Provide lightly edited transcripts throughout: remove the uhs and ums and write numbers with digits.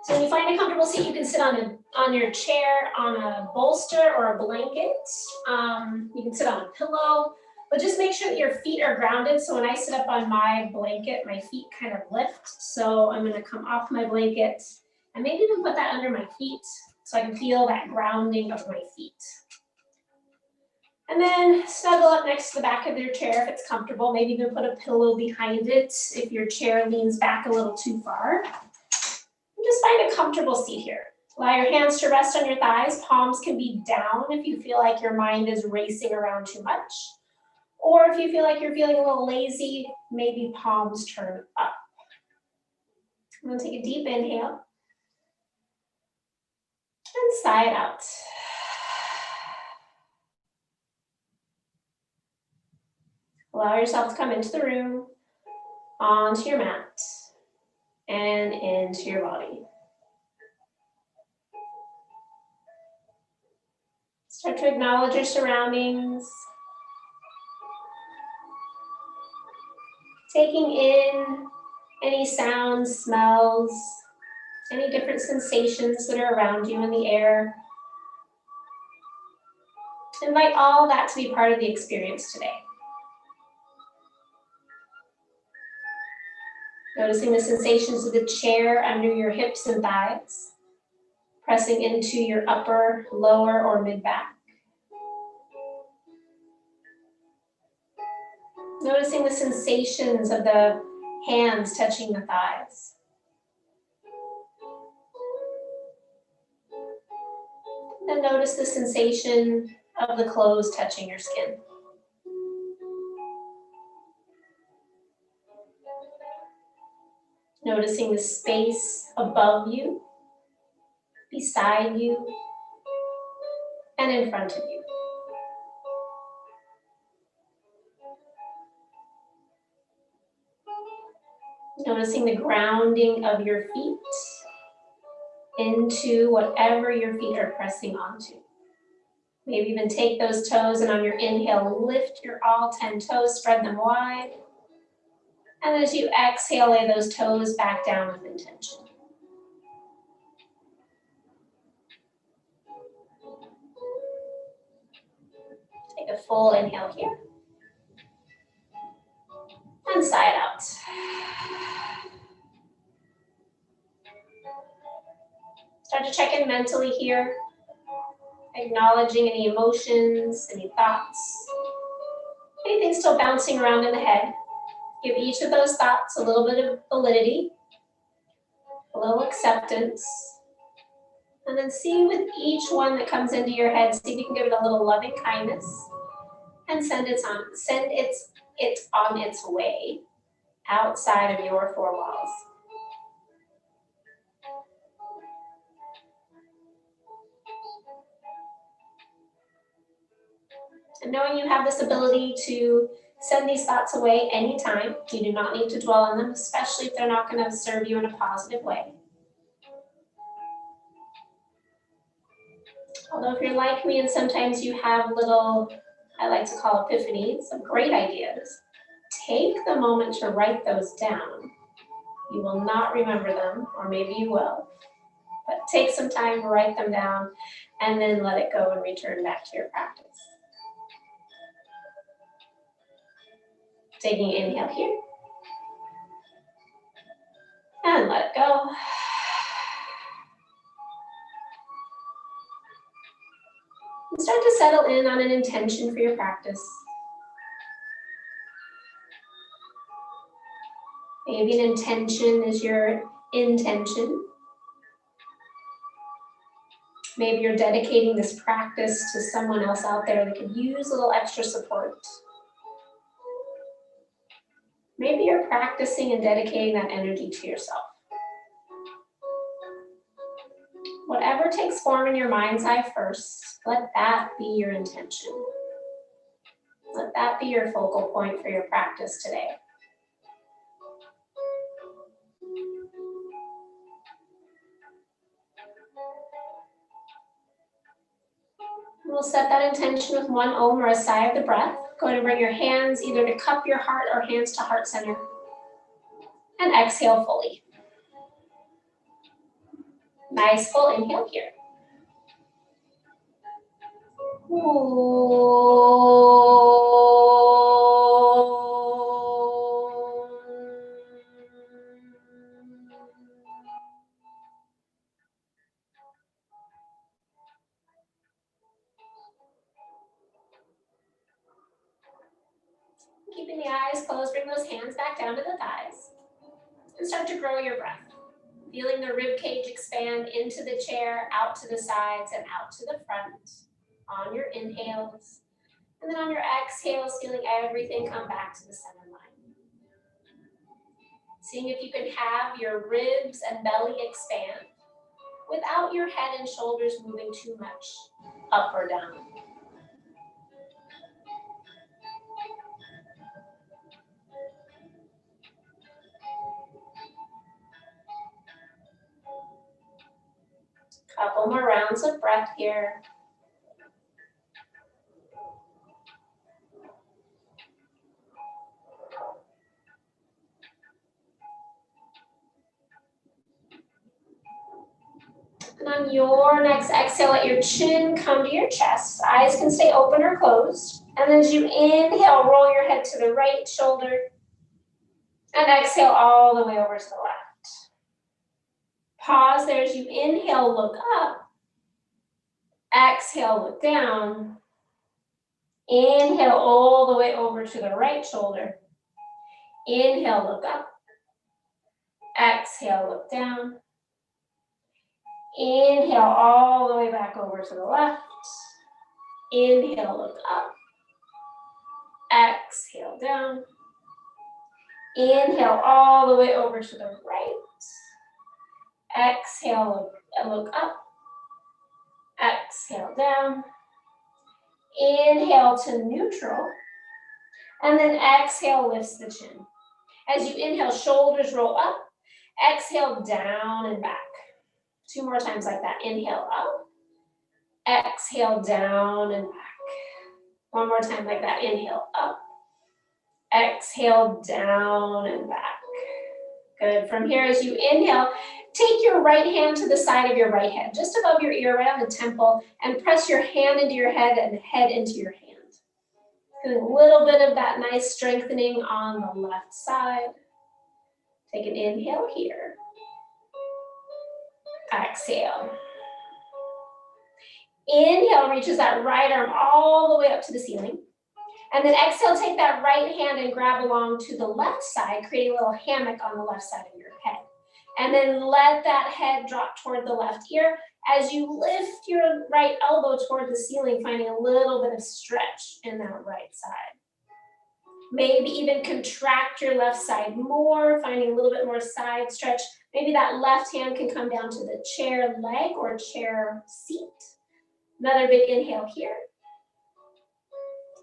So when you find a comfortable seat, you can sit on your chair, on a bolster or a blanket. You can sit on a pillow, but just make sure that your feet are grounded. So when I sit up on my blanket, my feet kind of lift. So I'm gonna come off my blanket and maybe even put that under my feet so I can feel that grounding of my feet. And then snuggle up next to the back of your chair if it's comfortable. Maybe even put a pillow behind it if your chair leans back a little too far. And just find a comfortable seat here. Allow your hands to rest on your thighs. Palms can be down if you feel like your mind is racing around too much. Or if you feel like you're feeling a little lazy, maybe palms turn up. I'm gonna take a deep inhale. And sigh it out. Allow yourself to come into the room, onto your mat, and into your body. Start to acknowledge your surroundings. Taking in any sounds, smells, any different sensations that are around you in the air. Invite all that to be part of the experience today. Noticing the sensations of the chair under your hips and thighs, pressing into your upper, lower, or mid-back. Noticing the sensations of the hands touching the thighs. And notice the sensation of the clothes touching your skin. Noticing the space above you, beside you, and in front of you. Noticing the grounding of your feet into whatever your feet are pressing onto. Maybe even take those toes and on your inhale, lift your all 10 toes, spread them wide. And as you exhale, lay those toes back down with intention. Take a full inhale here. And sigh it out. Start to check in mentally here, acknowledging any emotions, any thoughts, anything still bouncing around in the head. Give each of those thoughts a little bit of validity, a little acceptance, and then see with each one that comes into your head, see if you can give it a little loving kindness and send it on its way outside of your four walls. And knowing you have this ability to send these thoughts away anytime, you do not need to dwell on them, especially if they're not going to serve you in a positive way. Although if you're like me and sometimes you have little, I like to call epiphanies of great ideas, take the moment to write those down. You will not remember them, or maybe you will, but take some time to write them down and then let it go and return back to your practice. Taking an inhale here. And let it go. And start to settle in on an intention for your practice. Maybe an intention is your intention. Maybe you're dedicating this practice to someone else out there that could use a little extra support. Maybe you're practicing and dedicating that energy to yourself. Whatever takes form in your mind's eye first, let that be your intention. Let that be your focal point for your practice today. We'll set that intention with one om or a sigh of the breath. Go ahead and bring your hands either to cup your heart or hands to heart center. And exhale fully. Nice full inhale here. Keeping the eyes closed, bring those hands back down to the thighs and start to grow your breath. Feeling the rib cage expand into the chair, out to the sides and out to the front on your inhales. And then on your exhales, feeling everything come back to the center line. Seeing if you can have your ribs and belly expand without your head and shoulders moving too much up or down. Couple more rounds of breath here. And on your next exhale, let your chin come to your chest. Eyes can stay open or closed. And as you inhale, roll your head to the right shoulder. And exhale all the way over to the left. Pause there as you inhale, look up. Exhale, look down. Inhale all the way over to the right shoulder. Inhale, look up. Exhale, look down. Inhale all the way back over to the left. Inhale, look up. Exhale, down. Inhale all the way over to the right. Exhale, look up. Exhale, down. Inhale to neutral. And then exhale, lifts the chin. As you inhale, shoulders roll up. Exhale, down and back. 2 more times like that. Inhale, up. Exhale, down and back. 1 more time like that. Inhale, up. Exhale, down and back. Good. From here, as you inhale, take your right hand to the side of your right head, just above your ear, right on the temple, and press your hand into your head and head into your hand. Feeling a little bit of that nice strengthening on the left side. Take an inhale here. Exhale. Inhale reaches that right arm all the way up to the ceiling. And then exhale, take that right hand and grab along to the left side, creating a little hammock on the left side of your head. And then let that head drop toward the left ear as you lift your right elbow toward the ceiling, finding a little bit of stretch in that right side. Maybe even contract your left side more, finding a little bit more side stretch. Maybe that left hand can come down to the chair leg or chair seat. Another big inhale here.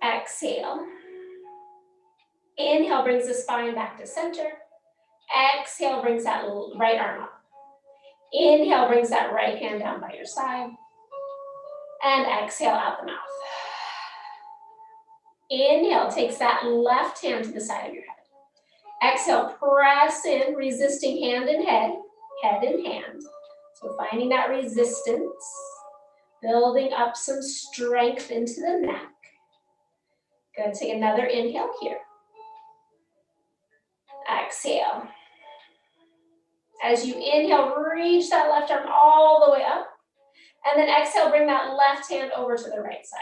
Exhale. Inhale brings the spine back to center. Exhale brings that right arm up. Inhale brings that right hand down by your side. And exhale out the mouth. Inhale takes that left hand to the side of your head. Exhale, press in, resisting hand in head, head in hand. So finding that resistance, building up some strength into the neck. Good, take another inhale here. Exhale. As you inhale, reach that left arm all the way up. And then exhale, bring that left hand over to the right side.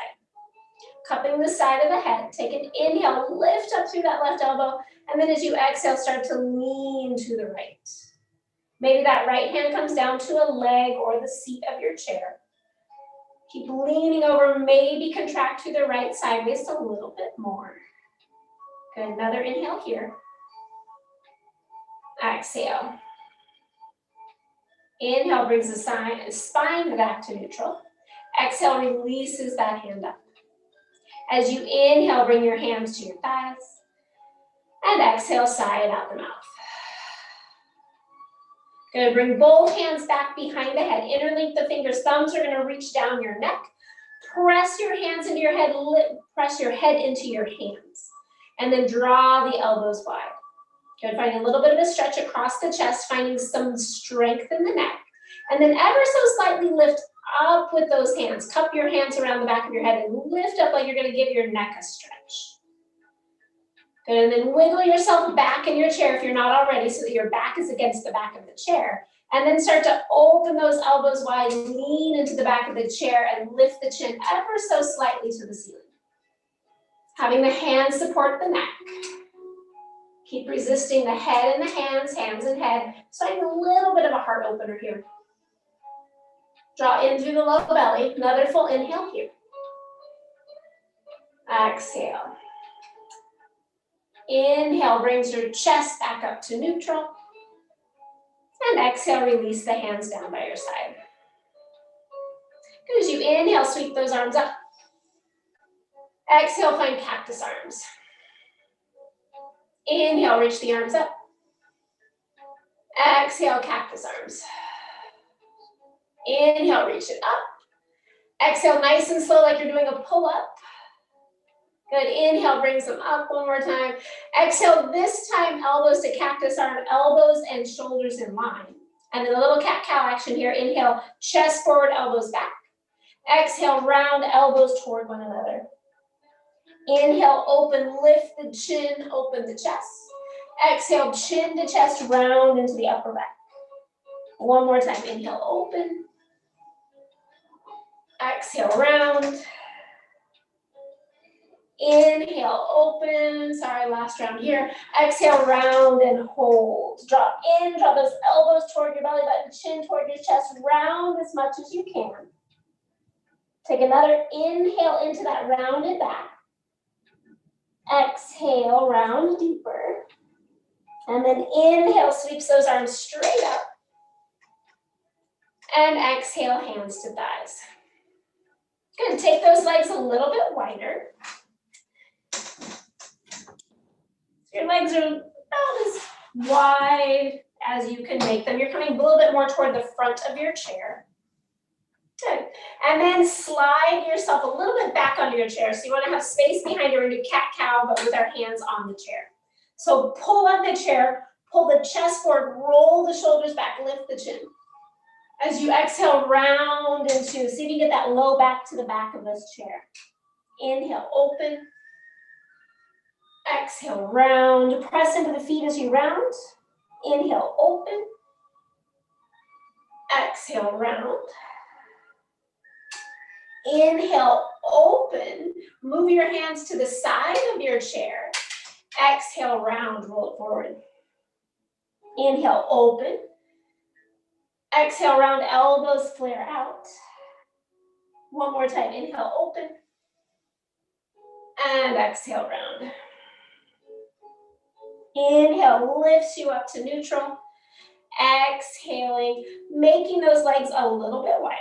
Cupping the side of the head, take an inhale, lift up through that left elbow. And then as you exhale, start to lean to the right. Maybe that right hand comes down to a leg or the seat of your chair. Keep leaning over, maybe contract to the right side, just a little bit more. Good, another inhale here. Exhale. Inhale brings the spine back to neutral. Exhale releases that hand up. As you inhale, bring your hands to your thighs. And exhale, sigh it out the mouth. Good, bring both hands back behind the head. Interlink the fingers, thumbs are gonna reach down your neck. Press your hands into your head, press your head into your hands. And then draw the elbows wide. Good, find a little bit of a stretch across the chest, finding some strength in the neck. And then ever so slightly lift up with those hands. Cup your hands around the back of your head and lift up like you're going to give your neck a stretch. Good, and then wiggle yourself back in your chair if you're not already, so that your back is against the back of the chair. And then start to open those elbows wide, lean into the back of the chair and lift the chin ever so slightly to the ceiling. Having the hands support the neck. Keep resisting the head and the hands and head. So I have a little bit of a heart opener here. Draw in through the low belly. Another full inhale here. Exhale. Inhale brings your chest back up to neutral. And exhale, release the hands down by your side. Good, as you inhale, sweep those arms up. Exhale, find cactus arms. Inhale, reach the arms up. Exhale, cactus arms. Inhale, reach it up. Exhale, nice and slow like you're doing a pull-up. Good, inhale, brings them up one more time. Exhale, this time elbows to cactus arm, elbows and shoulders in line. And then a little cat-cow action here. Inhale, chest forward, elbows back. Exhale, round elbows toward one another. Inhale, open, lift the chin, open the chest. Exhale, chin to chest, round into the upper back. One more time, inhale, open. Exhale, round. Inhale, open. Sorry, last round here. Exhale, round and hold. Drop in, draw those elbows toward your belly button, chin toward your chest, round as much as you can. Take another inhale into that rounded back. Exhale, round deeper. And then inhale, sweeps those arms straight up. And exhale, hands to thighs. Good, take those legs a little bit wider. Your legs are about as wide as you can make them. You're coming a little bit more toward the front of your chair. Good. And then slide yourself a little bit back onto your chair. So you want to have space behind you. We're going to do cat-cow, but with our hands on the chair. So pull up the chair, pull the chest forward, roll the shoulders back, lift the chin. As you exhale, round into, see if you get that low back to the back of this chair. Inhale, open. Exhale, round. Press into the feet as you round. Inhale, open. Exhale, round. Inhale, open. Move your hands to the side of your chair. Exhale, round, roll it forward. Inhale, open. Exhale, round, elbows flare out. One more time, inhale, open. And exhale, round. Inhale, lifts you up to neutral. Exhaling, making those legs a little bit wider.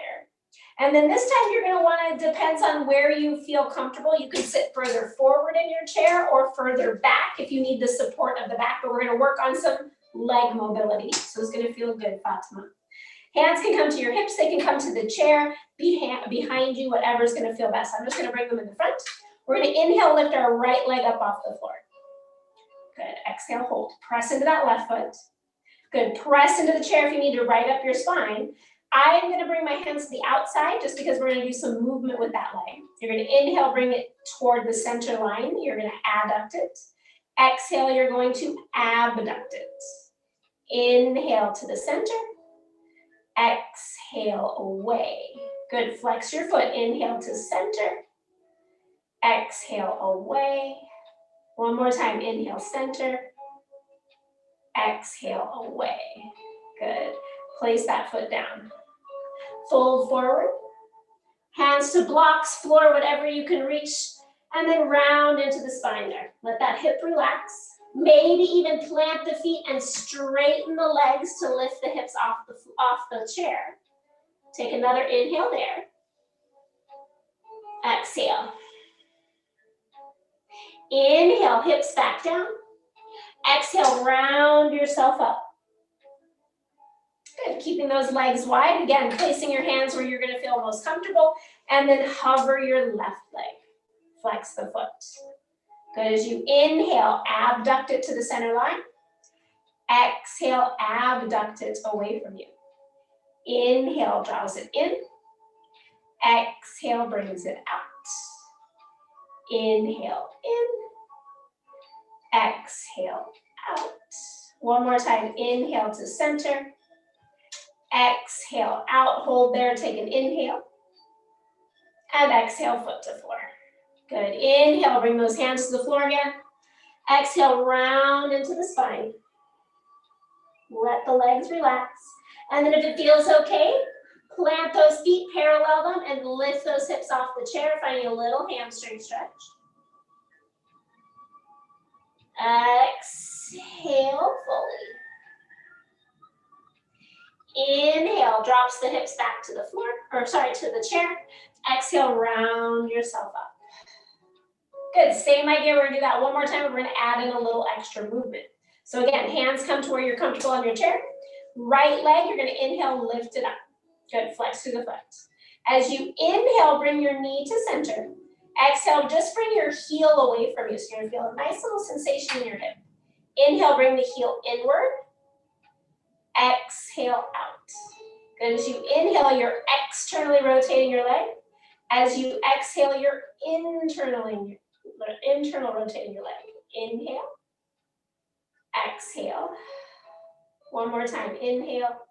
And then this time you're going to want to, depends on where you feel comfortable. You can sit further forward in your chair or further back if you need the support of the back, but we're going to work on some leg mobility. So it's going to feel good, Fatima. Hands can come to your hips, they can come to the chair, behind you, whatever's going to feel best. I'm just going to bring them in the front. We're going to inhale, lift our right leg up off the floor. Good, exhale, hold. Press into that left foot. Good, press into the chair if you need to right up your spine. I'm gonna bring my hands to the outside just because we're gonna do some movement with that leg. You're gonna inhale, bring it toward the center line. You're gonna adduct it. Exhale, you're going to abduct it. Inhale to the center. Exhale away. Good, flex your foot. Inhale to center. Exhale away. One more time, inhale, center. Exhale away. Good. Place that foot down. Fold forward. Hands to blocks, floor, whatever you can reach. And then round into the spine there. Let that hip relax. Maybe even plant the feet and straighten the legs to lift the hips off the chair. Take another inhale there. Exhale. Inhale, hips back down. Exhale, round yourself up. Good, keeping those legs wide. Again, placing your hands where you're gonna feel most comfortable, and then hover your left leg. Flex the foot. Good, as you inhale, abduct it to the center line. Exhale, abduct it away from you. Inhale, draws it in. Exhale, brings it out. Inhale, in. Exhale, out. One more time. Inhale to center. Exhale, out. Hold there. Take an inhale. And exhale, foot to floor. Good. Inhale, bring those hands to the floor again. Exhale, round into the spine. Let the legs relax. And then if it feels okay, plant those feet, parallel them, and lift those hips off the chair, finding a little hamstring stretch. Exhale fully. Inhale, drops the hips back to the floor, to the chair. Exhale, round yourself up. Good, same idea, we're gonna do that one more time. We're gonna add in a little extra movement. So again, hands come to where you're comfortable on your chair. Right leg, you're gonna inhale, lift it up. Good, flex through the foot. As you inhale, bring your knee to center. Exhale, just bring your heel away from you. So you're gonna feel a nice little sensation in your hip. Inhale, bring the heel inward. Exhale, out. Good, as you inhale, you're externally rotating your leg. As you exhale, you're internal rotating your leg. Inhale. Exhale. One more time. Inhale.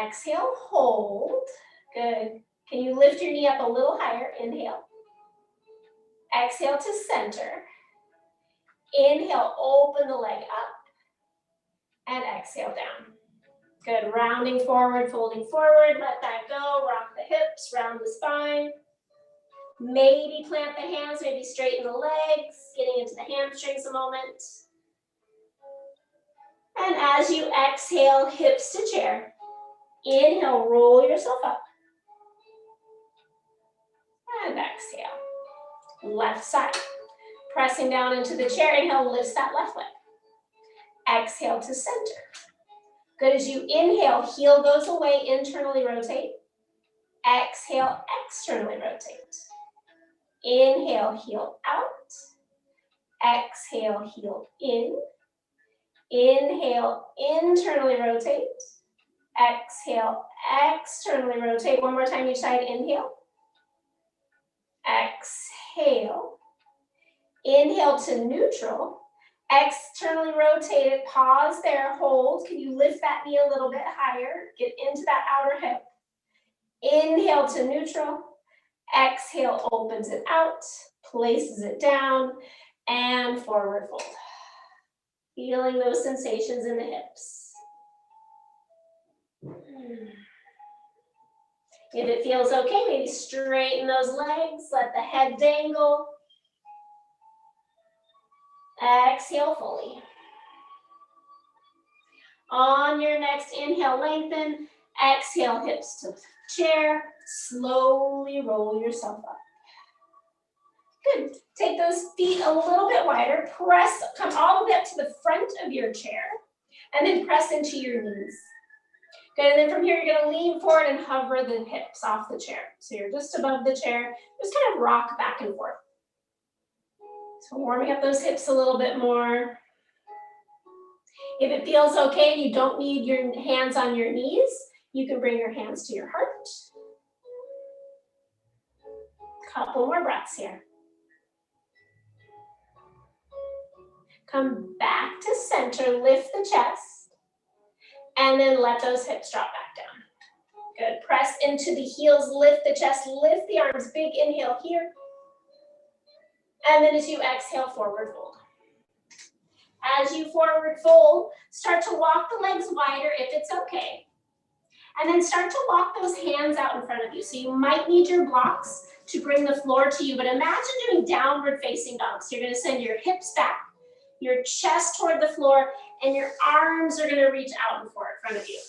Exhale. Hold. Good. Can you lift your knee up a little higher? Inhale. Exhale to center. Inhale. Open the leg up. And exhale down. Good. Rounding forward, folding forward. Let that go. Rock the hips. Round the spine. Maybe plant the hands. Maybe straighten the legs. Getting into the hamstrings a moment. And as you exhale, hips to chair. Inhale, roll yourself up. And exhale. Left side. Pressing down into the chair. Inhale, lifts that left leg. Exhale to center. Good, as you inhale, heel goes away, internally rotate. Exhale, externally rotate. Inhale, heel out. Exhale, heel in. Inhale, internally rotate. Exhale, externally rotate. One more time each side. Inhale. Exhale. Inhale to neutral. Externally rotate it. Pause there. Hold. Can you lift that knee a little bit higher? Get into that outer hip. Inhale to neutral. Exhale, opens it out. Places it down. And forward fold. Feeling those sensations in the hips. If it feels okay, maybe straighten those legs. Let the head dangle. Exhale fully. On your next inhale, lengthen. Exhale, hips to chair. Slowly roll yourself up. Good. Take those feet a little bit wider. Press, come all the way up to the front of your chair. And then press into your knees. Good, and then from here, you're gonna lean forward and hover the hips off the chair. So you're just above the chair. Just kind of rock back and forth. So warming up those hips a little bit more. If it feels okay and you don't need your hands on your knees, you can bring your hands to your heart. Couple more breaths here. Come back to center, lift the chest, and then let those hips drop back down. Good, press into the heels, lift the chest, lift the arms, big inhale here. And then as you exhale, forward fold. As you forward fold, start to walk the legs wider if it's okay. And then start to walk those hands out in front of you. So you might need your blocks to bring the floor to you, but imagine doing downward facing dog. So you're gonna send your hips back, your chest toward the floor, and your arms are gonna reach out and forward in front of you.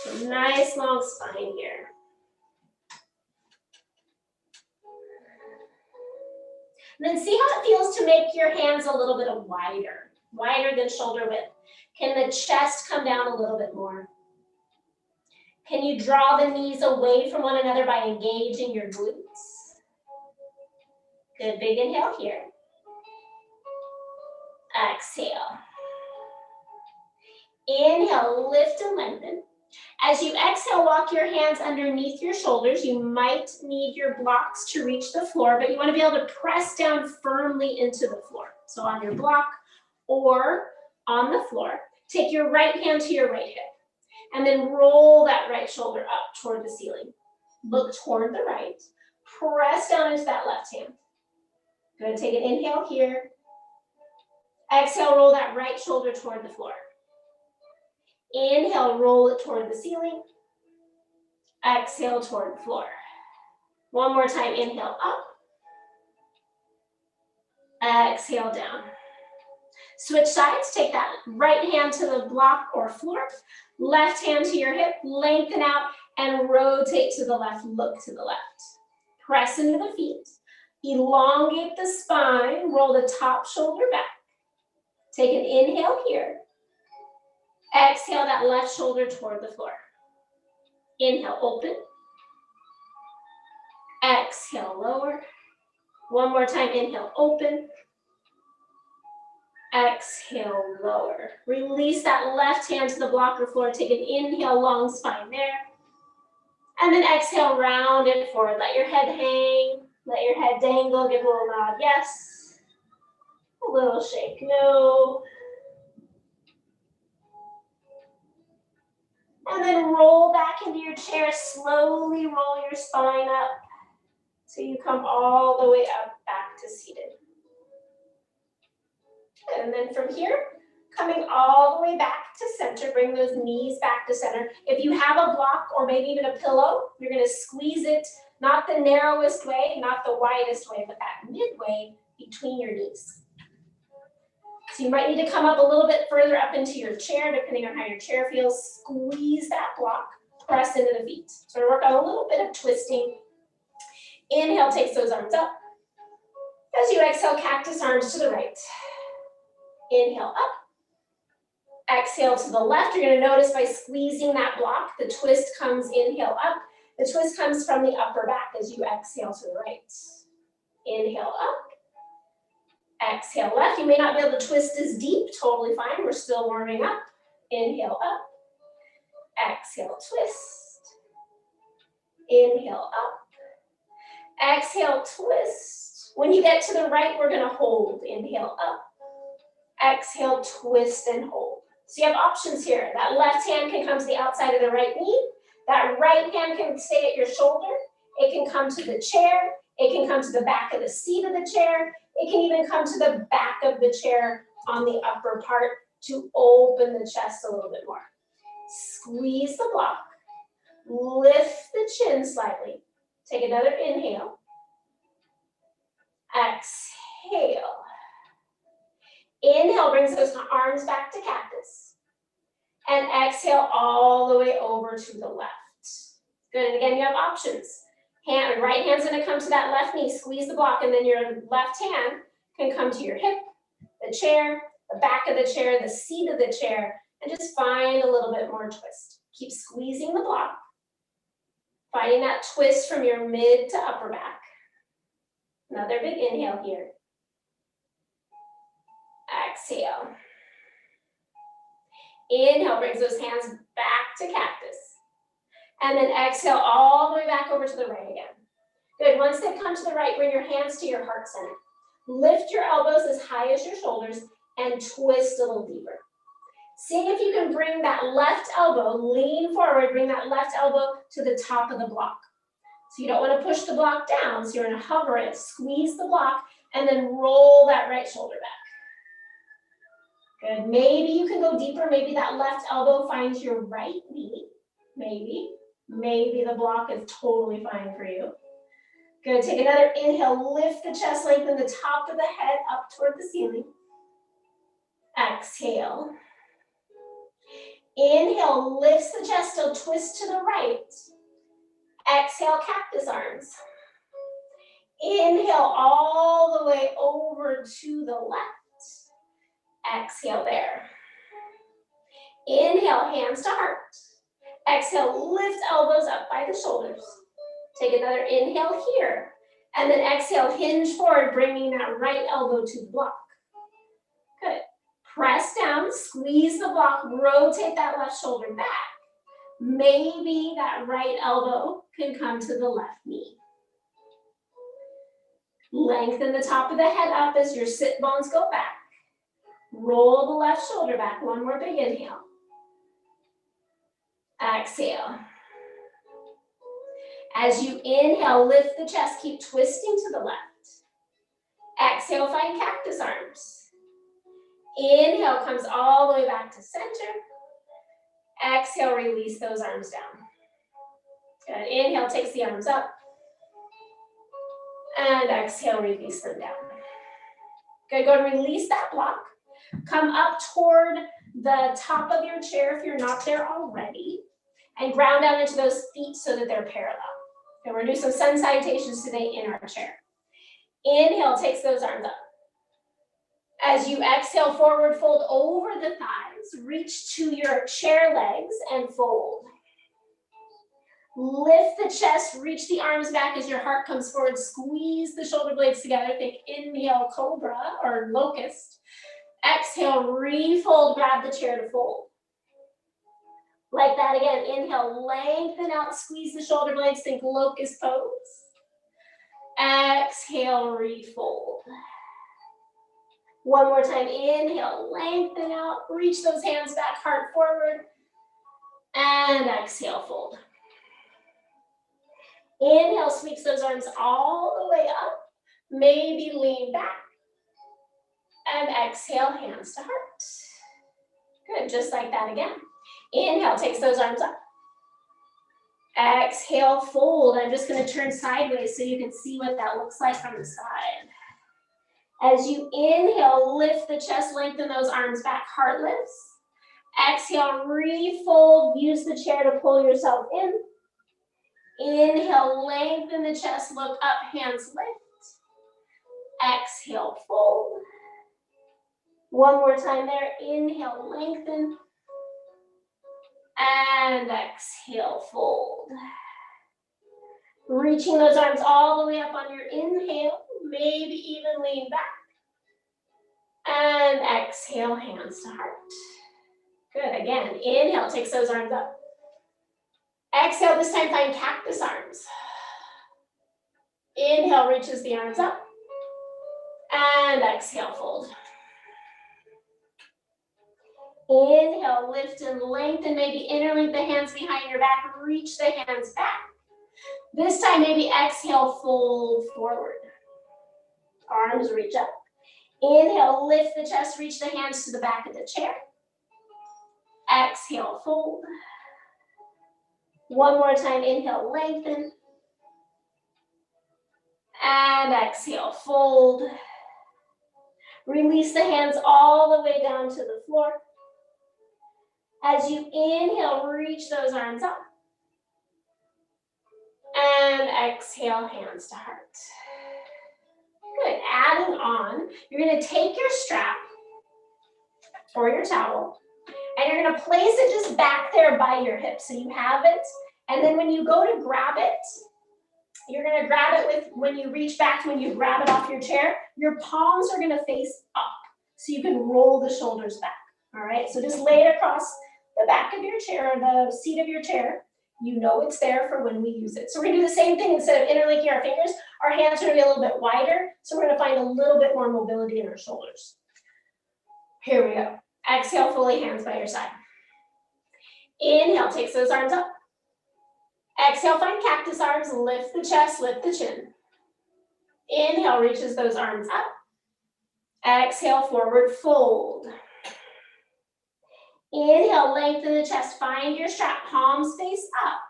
So nice long spine here. And then see how it feels to make your hands a little bit wider than shoulder width. Can the chest come down a little bit more? Can you draw the knees away from one another by engaging your glutes? Good, big inhale here. Exhale. Inhale, lift and lengthen. As you exhale, walk your hands underneath your shoulders. You might need your blocks to reach the floor, but you want to be able to press down firmly into the floor. So on your block or on the floor, take your right hand to your right hip and then roll that right shoulder up toward the ceiling. Look toward the right. Press down into that left hand. Good, take an inhale here. Exhale, roll that right shoulder toward the floor. Inhale, roll it toward the ceiling. Exhale toward the floor. One more time, inhale up. Exhale down. Switch sides, take that right hand to the block or floor. Left hand to your hip, lengthen out and rotate to the left, look to the left. Press into the feet. Elongate the spine, roll the top shoulder back. Take an inhale here. Exhale that left shoulder toward the floor. Inhale, open. Exhale, lower. One more time, inhale, open. Exhale, lower. Release that left hand to the block or floor. Take an inhale, long spine there. And then exhale, round it forward. Let your head hang. Let your head dangle. Give a little nod, yes. A little shake, no. And then roll back into your chair. Slowly roll your spine up so you come all the way up back to seated. And then from here, coming all the way back to center, bring those knees back to center. If you have a block or maybe even a pillow, you're gonna squeeze it, not the narrowest way, not the widest way, but that midway between your knees. So you might need to come up a little bit further up into your chair, depending on how your chair feels. Squeeze that block, press into the feet. So work on a little bit of twisting. Inhale, takes those arms up. As you exhale, cactus arms to the right. Inhale up. Exhale to the left. You're going to notice by squeezing that block, the twist comes, inhale up. The twist comes from the upper back as you exhale to the right. Inhale up. Exhale left. You may not be able to twist as deep, totally fine. We're still warming up. Inhale up. Exhale, twist. Inhale up. Exhale, twist. When you get to the right, we're going to hold. Inhale up. Exhale, twist and hold. So you have options here. That left hand can come to the outside of the right knee. That right hand can stay at your shoulder. It can come to the chair. It can come to the back of the seat of the chair. It can even come to the back of the chair on the upper part to open the chest a little bit more. Squeeze the block. Lift the chin slightly. Take another inhale. Exhale. Inhale brings those arms back to cactus. And exhale all the way over to the left. Good, and again, you have options. Right hand's gonna come to that left knee, squeeze the block, and then your left hand can come to your hip, the chair, the back of the chair, the seat of the chair, and just find a little bit more twist. Keep squeezing the block, finding that twist from your mid to upper back. Another big inhale here. Exhale. Inhale brings those hands back to cactus. And then exhale all the way back over to the right again. Good, once they've come to the right, bring your hands to your heart center. Lift your elbows as high as your shoulders and twist a little deeper. See if you can bring that left elbow, lean forward, bring that left elbow to the top of the block. So you don't want to push the block down, so you're going to hover it, squeeze the block, and then roll that right shoulder back. Good, maybe you can go deeper, maybe that left elbow finds your right knee, maybe. Maybe the block is totally fine for you. Good, take another inhale, lift the chest, lengthen the top of the head up toward the ceiling. Exhale. Inhale, lifts the chest, still twist to the right. Exhale, cactus arms. Inhale all the way over to the left. Exhale there. Inhale, hands to heart. Exhale, lift elbows up by the shoulders. Take another inhale here. And then exhale, hinge forward, bringing that right elbow to the block. Good. Press down, squeeze the block, rotate that left shoulder back. Maybe that right elbow can come to the left knee. Lengthen the top of the head up as your sit bones go back. Roll the left shoulder back. One more big inhale. Exhale. As you inhale, lift the chest. Keep twisting to the left. Exhale, find cactus arms. Inhale comes all the way back to center. Exhale, release those arms down. Good. Inhale, takes the arms up. And exhale, release them down. Good. Go and release that block. Come up toward the top of your chair if you're not there already. And ground down into those feet so that they're parallel. And we're going to do some sun salutations today in our chair. Inhale, takes those arms up. As you exhale, forward fold over the thighs. Reach to your chair legs and fold. Lift the chest, reach the arms back as your heart comes forward. Squeeze the shoulder blades together. Think inhale, cobra or locust. Exhale, refold, grab the chair to fold. Like that again. Inhale, lengthen out, squeeze the shoulder blades. Think locust pose. Exhale, refold. One more time. Inhale, lengthen out, reach those hands back, heart forward. And exhale, fold. Inhale, sweeps those arms all the way up. Maybe lean back. And exhale, hands to heart. Good, just like that again. Inhale, takes those arms up. Exhale, fold. I'm just going to turn sideways so you can see what that looks like from the side. As you inhale, lift the chest, lengthen those arms back, heart lifts. Exhale, refold, use the chair to pull yourself in. Inhale, lengthen the chest, look up, hands lift. Exhale, fold. One more time there. Inhale, lengthen. And exhale, fold. Reaching those arms all the way up on your inhale. Maybe even lean back. And exhale, hands to heart. Good, again. Inhale, takes those arms up. Exhale, this time find cactus arms. Inhale, reaches the arms up. And exhale, fold. Inhale, lift and lengthen, maybe interlink the hands behind your back, reach the hands back. This time, maybe exhale, fold forward. Arms reach up. Inhale, lift the chest, reach the hands to the back of the chair. Exhale, fold. One more time, inhale, lengthen. And exhale, fold. Release the hands all the way down to the floor. As you inhale, reach those arms up. And exhale, hands to heart. Good, adding on, you're gonna take your strap or your towel, and you're gonna place it just back there by your hip so you have it. And then when you go to grab it, you're gonna grab it with, when you reach back, when you grab it off your chair, your palms are gonna face up so you can roll the shoulders back, all right? So just lay it across the back of your chair or the seat of your chair. You know it's there for when we use it. So we're gonna do the same thing. Instead of interlinking our fingers, our hands are gonna be a little bit wider. So we're gonna find a little bit more mobility in our shoulders. Here we go. Exhale, fully hands by your side. Inhale, takes those arms up. Exhale, find cactus arms, lift the chest, lift the chin. Inhale, reaches those arms up. Exhale, forward fold. Inhale, lengthen the chest, find your strap, palms face up.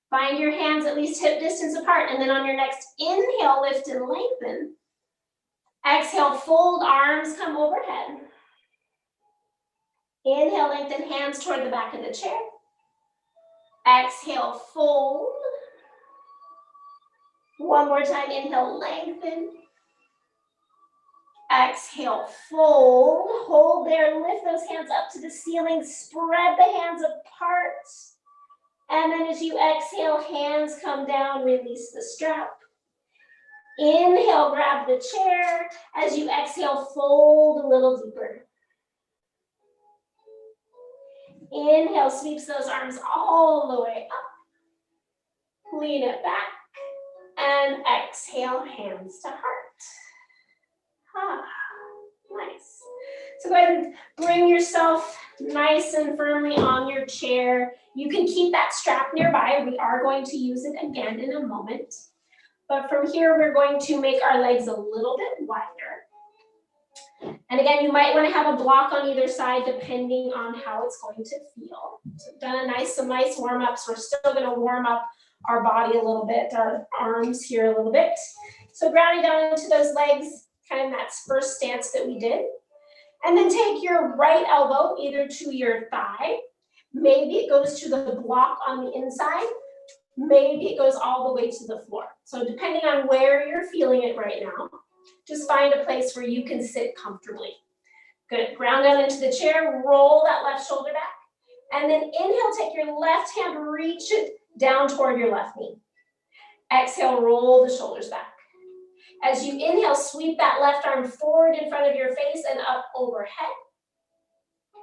Find your hands at least hip distance apart, and then on your next inhale, lift and lengthen. Exhale, fold, arms come overhead. Inhale, lengthen, hands toward the back of the chair. Exhale, fold. One more time, inhale, lengthen. Exhale, fold. Hold there, lift those hands up to the ceiling, spread the hands apart. And then as you exhale, hands come down, release the strap. Inhale, grab the chair. As you exhale, fold a little deeper. Inhale, sweeps those arms all the way up. Lean it back. And exhale, hands to heart. Ah, nice. So go ahead and bring yourself nice and firmly on your chair. You can keep that strap nearby. We are going to use it again in a moment. But from here, we're going to make our legs a little bit wider. And again, you might want to have a block on either side depending on how it's going to feel. So we've done some nice warm-ups. We're still going to warm up our body a little bit, our arms here a little bit. So grounding down into those legs, kind of that first stance that we did. And then take your right elbow either to your thigh. Maybe it goes to the block on the inside. Maybe it goes all the way to the floor. So depending on where you're feeling it right now, just find a place where you can sit comfortably. Good. Ground down into the chair, roll that left shoulder back. And then inhale, take your left hand, reach it down toward your left knee. Exhale, roll the shoulders back. As you inhale, sweep that left arm forward in front of your face and up overhead.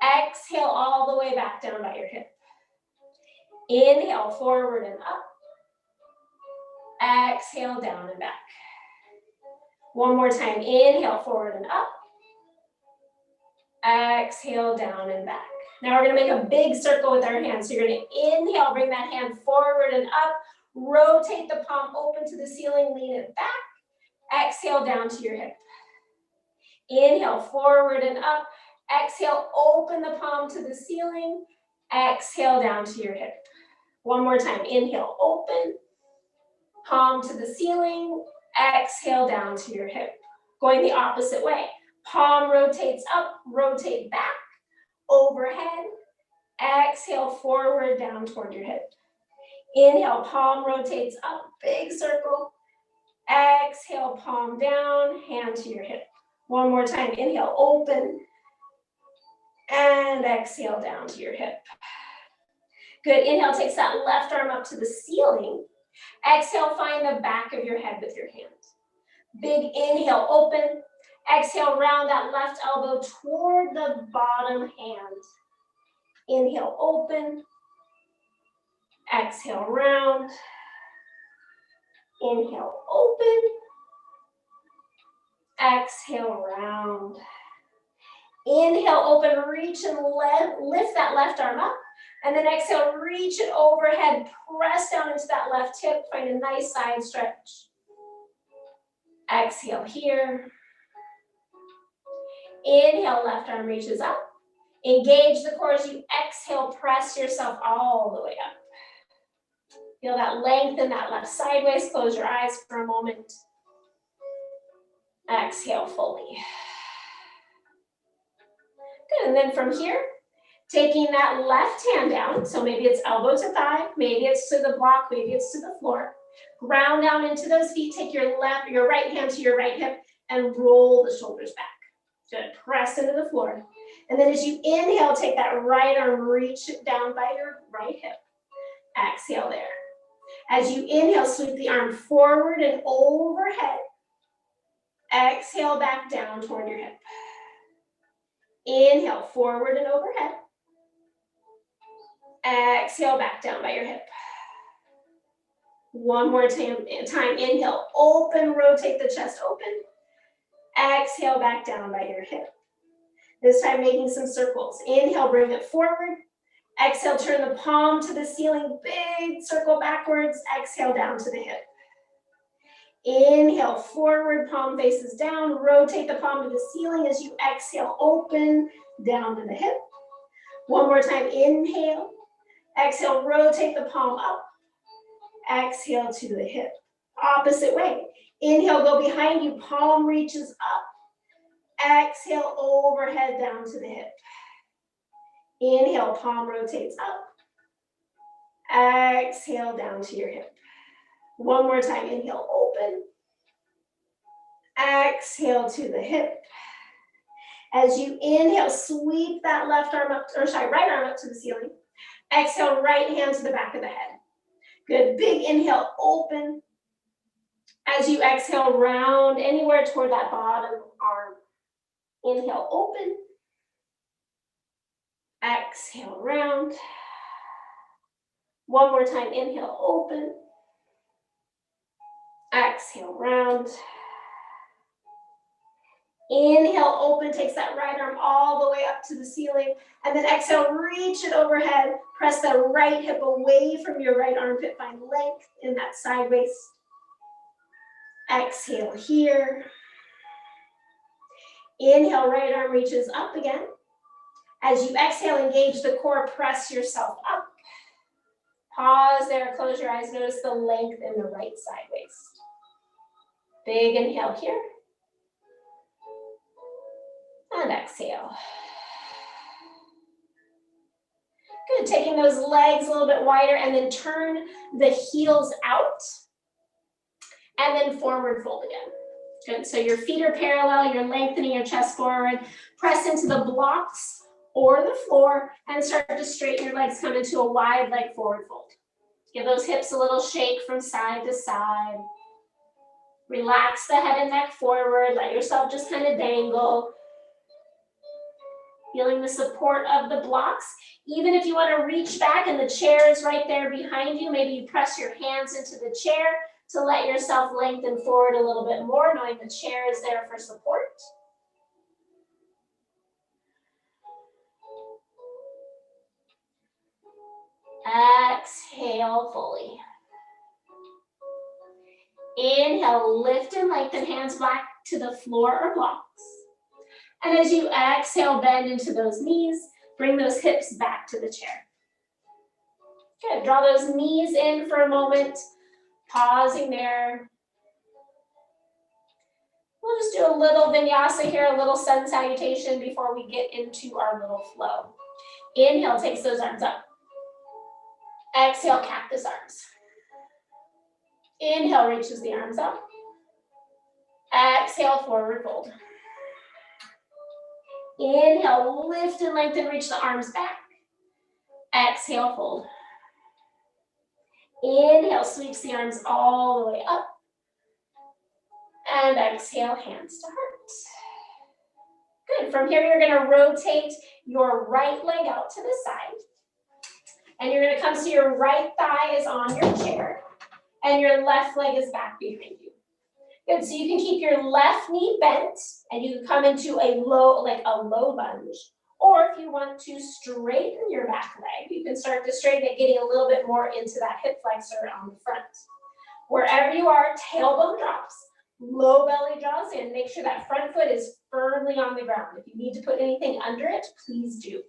Exhale all the way back down by your hip. Inhale, forward and up. Exhale, down and back. One more time. Inhale, forward and up. Exhale, down and back. Now we're going to make a big circle with our hands. So you're going to inhale, bring that hand forward and up. Rotate the palm open to the ceiling, lean it back. Exhale, down to your hip. Inhale, forward and up. Exhale, open the palm to the ceiling. Exhale, down to your hip. One more time. Inhale, open. Palm to the ceiling. Exhale, down to your hip. Going the opposite way. Palm rotates up, rotate back, overhead. Exhale, forward, down toward your hip. Inhale, palm rotates up, big circle. Exhale, palm down, hand to your hip. One more time. Inhale, open. And exhale, down to your hip. Good. Inhale, takes that left arm up to the ceiling. Exhale, find the back of your head with your hand. Big inhale, open. Exhale, round that left elbow toward the bottom hand. Inhale, open. Exhale, round. Inhale, open. Exhale, round. Inhale, open, reach and lift that left arm up. And then exhale, reach it overhead, press down into that left hip, find a nice side stretch. Exhale here. Inhale, left arm reaches up. Engage the core as you exhale, press yourself all the way up. Feel that length in that left sideways. Close your eyes for a moment. Exhale fully. Good, and then from here, taking that left hand down, so maybe it's elbow to thigh, maybe it's to the block, maybe it's to the floor. Ground down into those feet, take your right hand to your right hip and roll the shoulders back. Good, press into the floor. And then as you inhale, take that right arm, reach it down by your right hip. Exhale there. As you inhale, sweep the arm forward and overhead. Exhale back down toward your hip. Inhale, forward and overhead. Exhale back down by your hip. One more time, inhale, open, rotate the chest open. Exhale back down by your hip. This time making some circles. Inhale, bring it forward. Exhale, turn the palm to the ceiling, big circle backwards. Exhale down to the hip. Inhale, forward, palm faces down. Rotate the palm to the ceiling as you exhale, open, down to the hip. One more time, inhale. Exhale, rotate the palm up. Exhale to the hip. Opposite way. Inhale, go behind you, palm reaches up. Exhale, overhead down to the hip. Inhale, palm rotates up. Exhale, down to your hip. One more time, inhale, open. Exhale to the hip. As you inhale, sweep that right arm up to the ceiling. Exhale, right hand to the back of the head. Good, big inhale, open. As you exhale, round anywhere toward that bottom arm. Inhale, open. Exhale, round. One more time, inhale, open. Exhale, round. Inhale, open, takes that right arm all the way up to the ceiling. And then exhale, reach it overhead. Press the right hip away from your right armpit. Find length in that side waist. Exhale here. Inhale, right arm reaches up again. As you exhale, engage the core, press yourself up. Pause there, close your eyes, notice the length in the right side waist. Big inhale here. And exhale. Good, taking those legs a little bit wider and then turn the heels out. And then forward fold again. Good, so your feet are parallel, you're lengthening your chest forward. Press into the blocks or the floor and start to straighten your legs, come into a wide leg forward fold. Give those hips a little shake from side to side. Relax the head and neck forward, let yourself just kind of dangle. Feeling the support of the blocks. Even if you want to reach back and the chair is right there behind you, maybe you press your hands into the chair to let yourself lengthen forward a little bit more, knowing the chair is there for support. Exhale fully. Inhale, lift and lengthen, hands back to the floor or blocks. And as you exhale, bend into those knees, bring those hips back to the chair. Good, draw those knees in for a moment, pausing there. We'll just do a little vinyasa here, a little sun salutation before we get into our little flow. Inhale, takes those arms up. Exhale, cactus arms. Inhale, reaches the arms up. Exhale, forward fold. Inhale, lift and lengthen, reach the arms back. Exhale, fold. Inhale, sweeps the arms all the way up. And exhale, hands to heart. Good, from here you're gonna rotate your right leg out to the side. And you're gonna come to your right thigh is on your chair. And your left leg is back behind you. Good, so you can keep your left knee bent and you can come into a low lunge. Or if you want to straighten your back leg, you can start to straighten it, getting a little bit more into that hip flexor on the front. Wherever you are, tailbone drops, low belly draws in. Make sure that front foot is firmly on the ground. If you need to put anything under it, please do.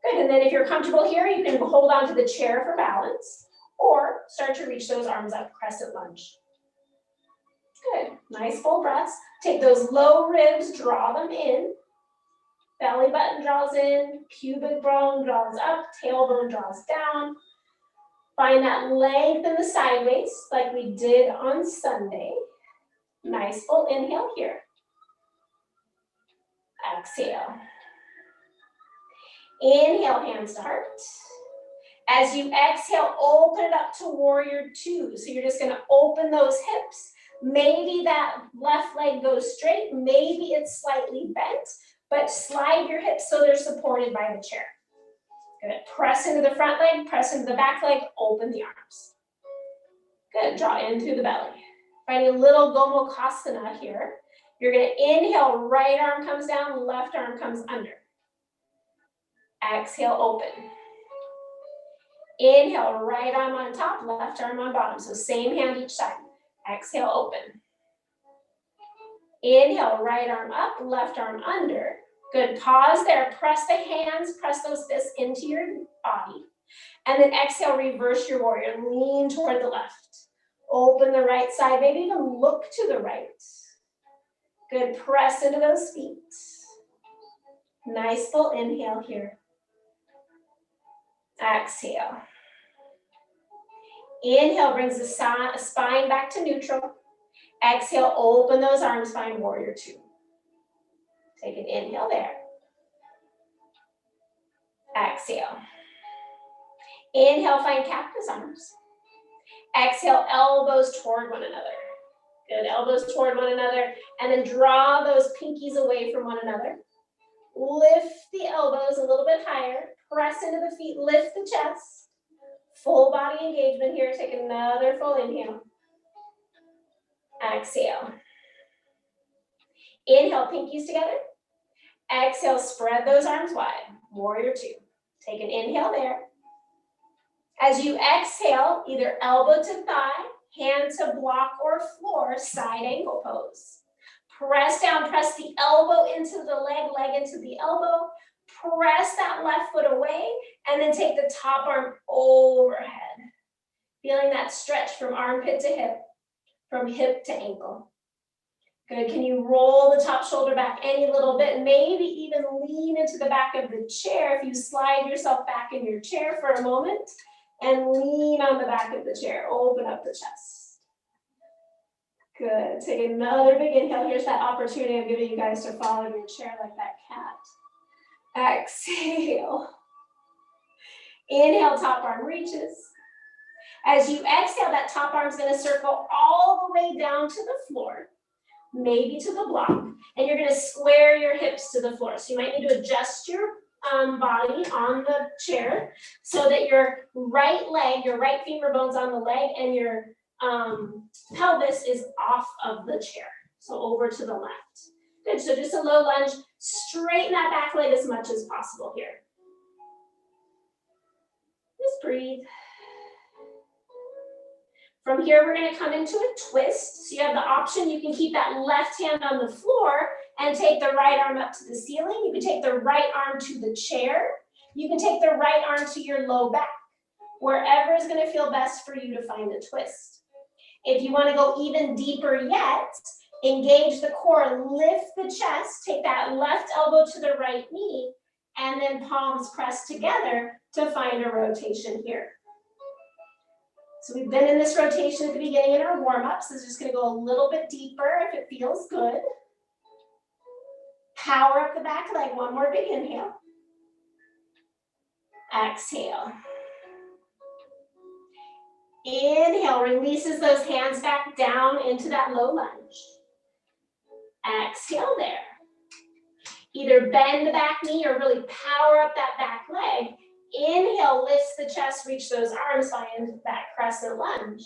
Good, and then if you're comfortable here, you can hold on to the chair for balance or start to reach those arms up, crescent lunge. Good, nice full breaths. Take those low ribs, draw them in. Belly button draws in, pubic bone draws up, tailbone draws down. Find that length in the side waist like we did on Sunday. Nice full inhale here. Exhale. Inhale, hands to heart. As you exhale, open it up to warrior two. So you're just gonna open those hips. Maybe that left leg goes straight, maybe it's slightly bent, but slide your hips so they're supported by the chair. Good, press into the front leg, press into the back leg, open the arms. Good, draw in through the belly. Find a little Gomukhasana here. You're gonna inhale, right arm comes down, left arm comes under. Exhale, open. Inhale, right arm on top, left arm on bottom. So same hand each side. Exhale, open. Inhale, right arm up, left arm under. Good, pause there. Press the hands, press those fists into your body. And then exhale, reverse your warrior. Lean toward the left. Open the right side, maybe even look to the right. Good, press into those feet. Nice full inhale here. Exhale. Inhale brings the spine back to neutral. Exhale, open those arms, find warrior two. Take an inhale there. Exhale. Inhale, find cactus arms. Exhale, elbows toward one another. Good, elbows toward one another. And then draw those pinkies away from one another. Lift the elbows a little bit higher. Press into the feet, lift the chest. Full body engagement here. Take another full inhale. Exhale. Inhale, pinkies together. Exhale, spread those arms wide. Warrior two. Take an inhale there. As you exhale, either elbow to thigh, hand to block or floor, side angle pose. Press down, press the elbow into the leg, leg into the elbow. Press that left foot away, and then take the top arm overhead. Feeling that stretch from armpit to hip, from hip to ankle. Good, can you roll the top shoulder back any little bit? Maybe even lean into the back of the chair. If you slide yourself back in your chair for a moment, and lean on the back of the chair. Open up the chest. Good. Take another big inhale. Here's that opportunity I'm giving you guys to fall in your chair like that cat. Exhale. Inhale, top arm reaches. As you exhale, that top arm's going to circle all the way down to the floor, maybe to the block, and you're going to square your hips to the floor. So you might need to adjust your body on the chair so that your right leg, your right femur bone's on the leg, and your pelvis is off of the chair. So over to the left. Good, so just a low lunge. Straighten that back leg as much as possible here. Just breathe. From here, we're going to come into a twist. So you have the option, you can keep that left hand on the floor and take the right arm up to the ceiling. You can take the right arm to the chair. You can take the right arm to your low back. Wherever is going to feel best for you to find a twist. If you want to go even deeper yet, engage the core, lift the chest, take that left elbow to the right knee, and then palms pressed together to find a rotation here. So we've been in this rotation at the beginning in our warm-ups. This is just going to go a little bit deeper if it feels good. Power up the back leg. One more big inhale. Exhale. Inhale, releases those hands back down into that low lunge. Exhale there. Either bend the back knee or really power up that back leg. Inhale, lifts the chest, reach those arms, find that crescent lunge.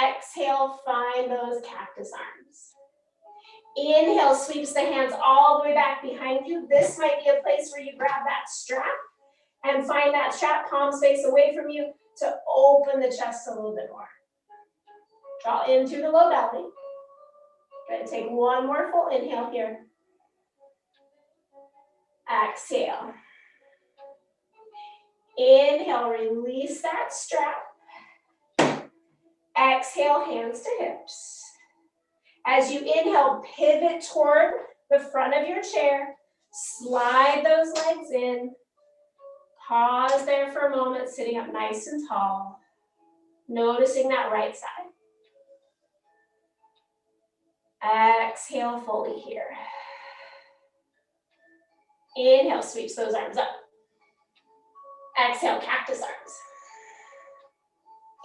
Exhale, find those cactus arms. Inhale, sweeps the hands all the way back behind you. This might be a place where you grab that strap and find that strap, palms face away from you, to open the chest a little bit more. Draw in through the low belly. Good, take one more full inhale here. Exhale. Inhale, release that strap. Exhale, hands to hips. As you inhale, pivot toward the front of your chair. Slide those legs in. Pause there for a moment, sitting up nice and tall. Noticing that right side. Exhale fully here. Inhale, sweeps those arms up. Exhale, cactus arms.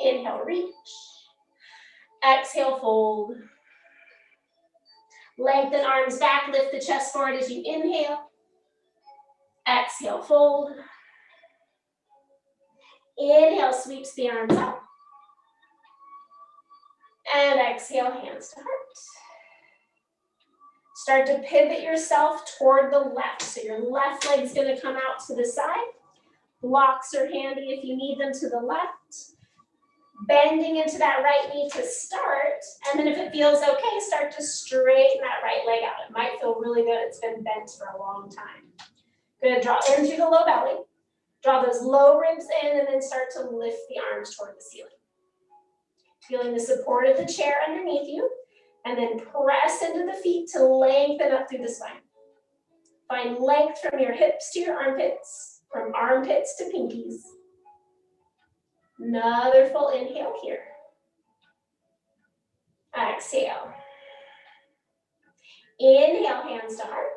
Inhale, reach. Exhale, fold. Lengthen arms back, lift the chest forward as you inhale. Exhale, fold. Inhale, sweeps the arms up. And exhale, hands to heart. Start to pivot yourself toward the left. So your left leg's going to come out to the side. Blocks are handy if you need them to the left. Bending into that right knee to start. And then if it feels okay, start to straighten that right leg out. It might feel really good. It's been bent for a long time. Good, draw in through the low belly. Draw those low ribs in and then start to lift the arms toward the ceiling. Feeling the support of the chair underneath you. And then press into the feet to lengthen up through the spine. Find length from your hips to your armpits, from armpits to pinkies. Another full inhale here. Exhale. Inhale, hands to heart.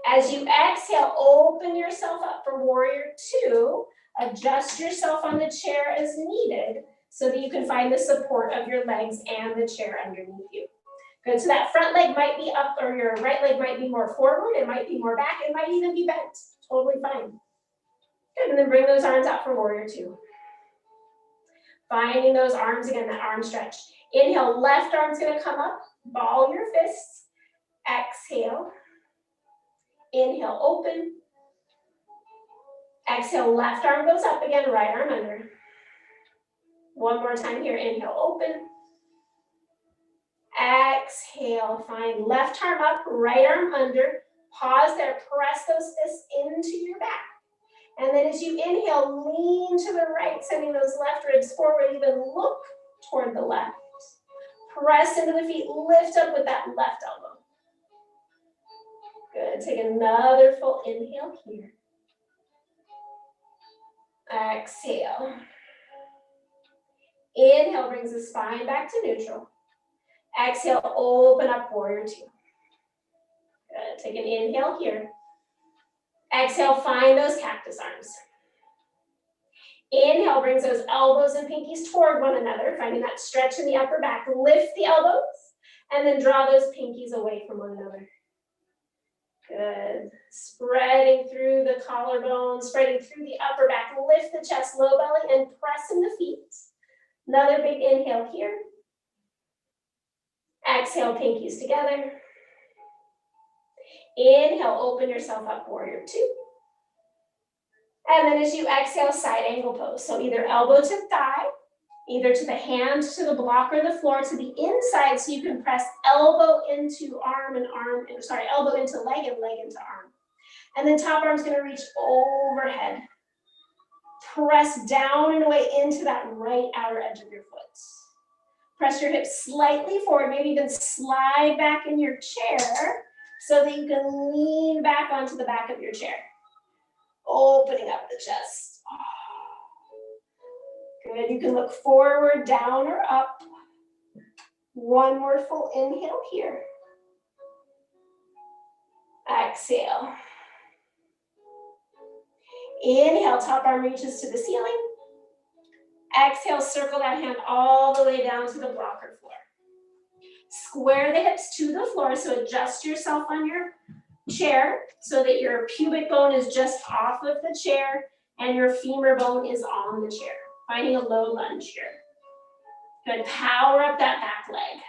As you exhale, open yourself up for warrior two. Adjust yourself on the chair as needed so that you can find the support of your legs and the chair underneath you. Good, so that front leg might be up or your right leg might be more forward, it might be more back, it might even be bent, totally fine. Good, and then bring those arms out for warrior two. Finding those arms again, that arm stretch. Inhale, left arm's gonna come up, ball your fists. Exhale. Inhale, open. Exhale, left arm goes up again, right arm under. One more time here, inhale, open. Exhale, find left arm up, right arm under. Pause there, press those fists into your back. And then as you inhale, lean to the right, sending those left ribs forward, even look toward the left. Press into the feet, lift up with that left elbow. Good, take another full inhale here. Exhale. Inhale brings the spine back to neutral. Exhale, open up, warrior two. Good, take an inhale here. Exhale, find those cactus arms. Inhale brings those elbows and pinkies toward one another, finding that stretch in the upper back. Lift the elbows, and then draw those pinkies away from one another. Good. Spreading through the collarbone, spreading through the upper back. Lift the chest, low belly, and press in the feet. Another big inhale here. Exhale, pinkies together. Inhale, open yourself up, warrior two. And then as you exhale, side angle pose. So either elbow to thigh, either to the hand, to the block, or the floor, to the inside, so you can press elbow into arm and elbow into leg and leg into arm. And then top arm's gonna reach overhead. Press down and away into that right outer edge of your foot. Press your hips slightly forward, maybe even slide back in your chair so that you can lean back onto the back of your chair. Opening up the chest. Good, you can look forward, down, or up. One more full inhale here. Exhale. Inhale, top arm reaches to the ceiling. Exhale, circle that hand all the way down to the blocker floor. Square the hips to the floor, so adjust yourself on your chair so that your pubic bone is just off of the chair and your femur bone is on the chair. Finding a low lunge here. Good, power up that back leg.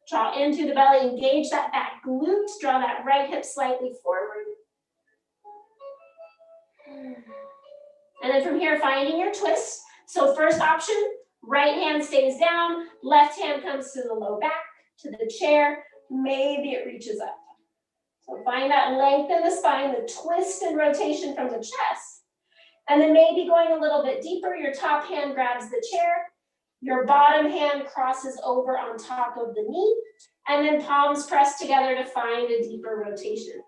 Draw into the belly, engage that back glute, draw that right hip slightly forward. And then from here, finding your twist. So first option, right hand stays down, left hand comes to the low back, to the chair, maybe it reaches up. So find that length in the spine, the twist and rotation from the chest. And then maybe going a little bit deeper, your top hand grabs the chair, your bottom hand crosses over on top of the knee, and then palms press together to find a deeper rotation.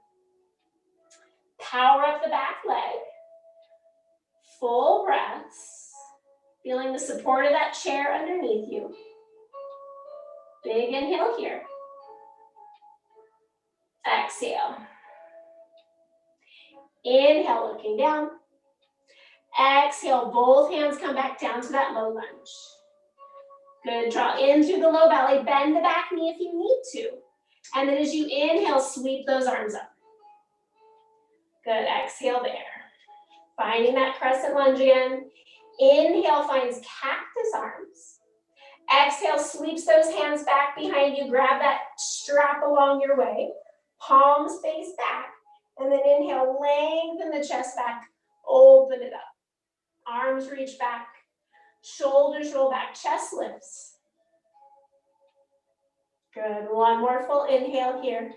Power up the back leg. Full breaths. Feeling the support of that chair underneath you. Big inhale here. Exhale. Inhale, looking down. Exhale, both hands come back down to that low lunge. Good, draw in through the low belly, bend the back knee if you need to. And then as you inhale, sweep those arms up. Good, exhale there. Finding that crescent lunge again. Inhale finds cactus arms. Exhale, sweeps those hands back behind you. Grab that strap along your way. Palms face back. And then inhale, lengthen the chest back. Open it up. Arms reach back. Shoulders roll back. Chest lifts. Good. One more full inhale here.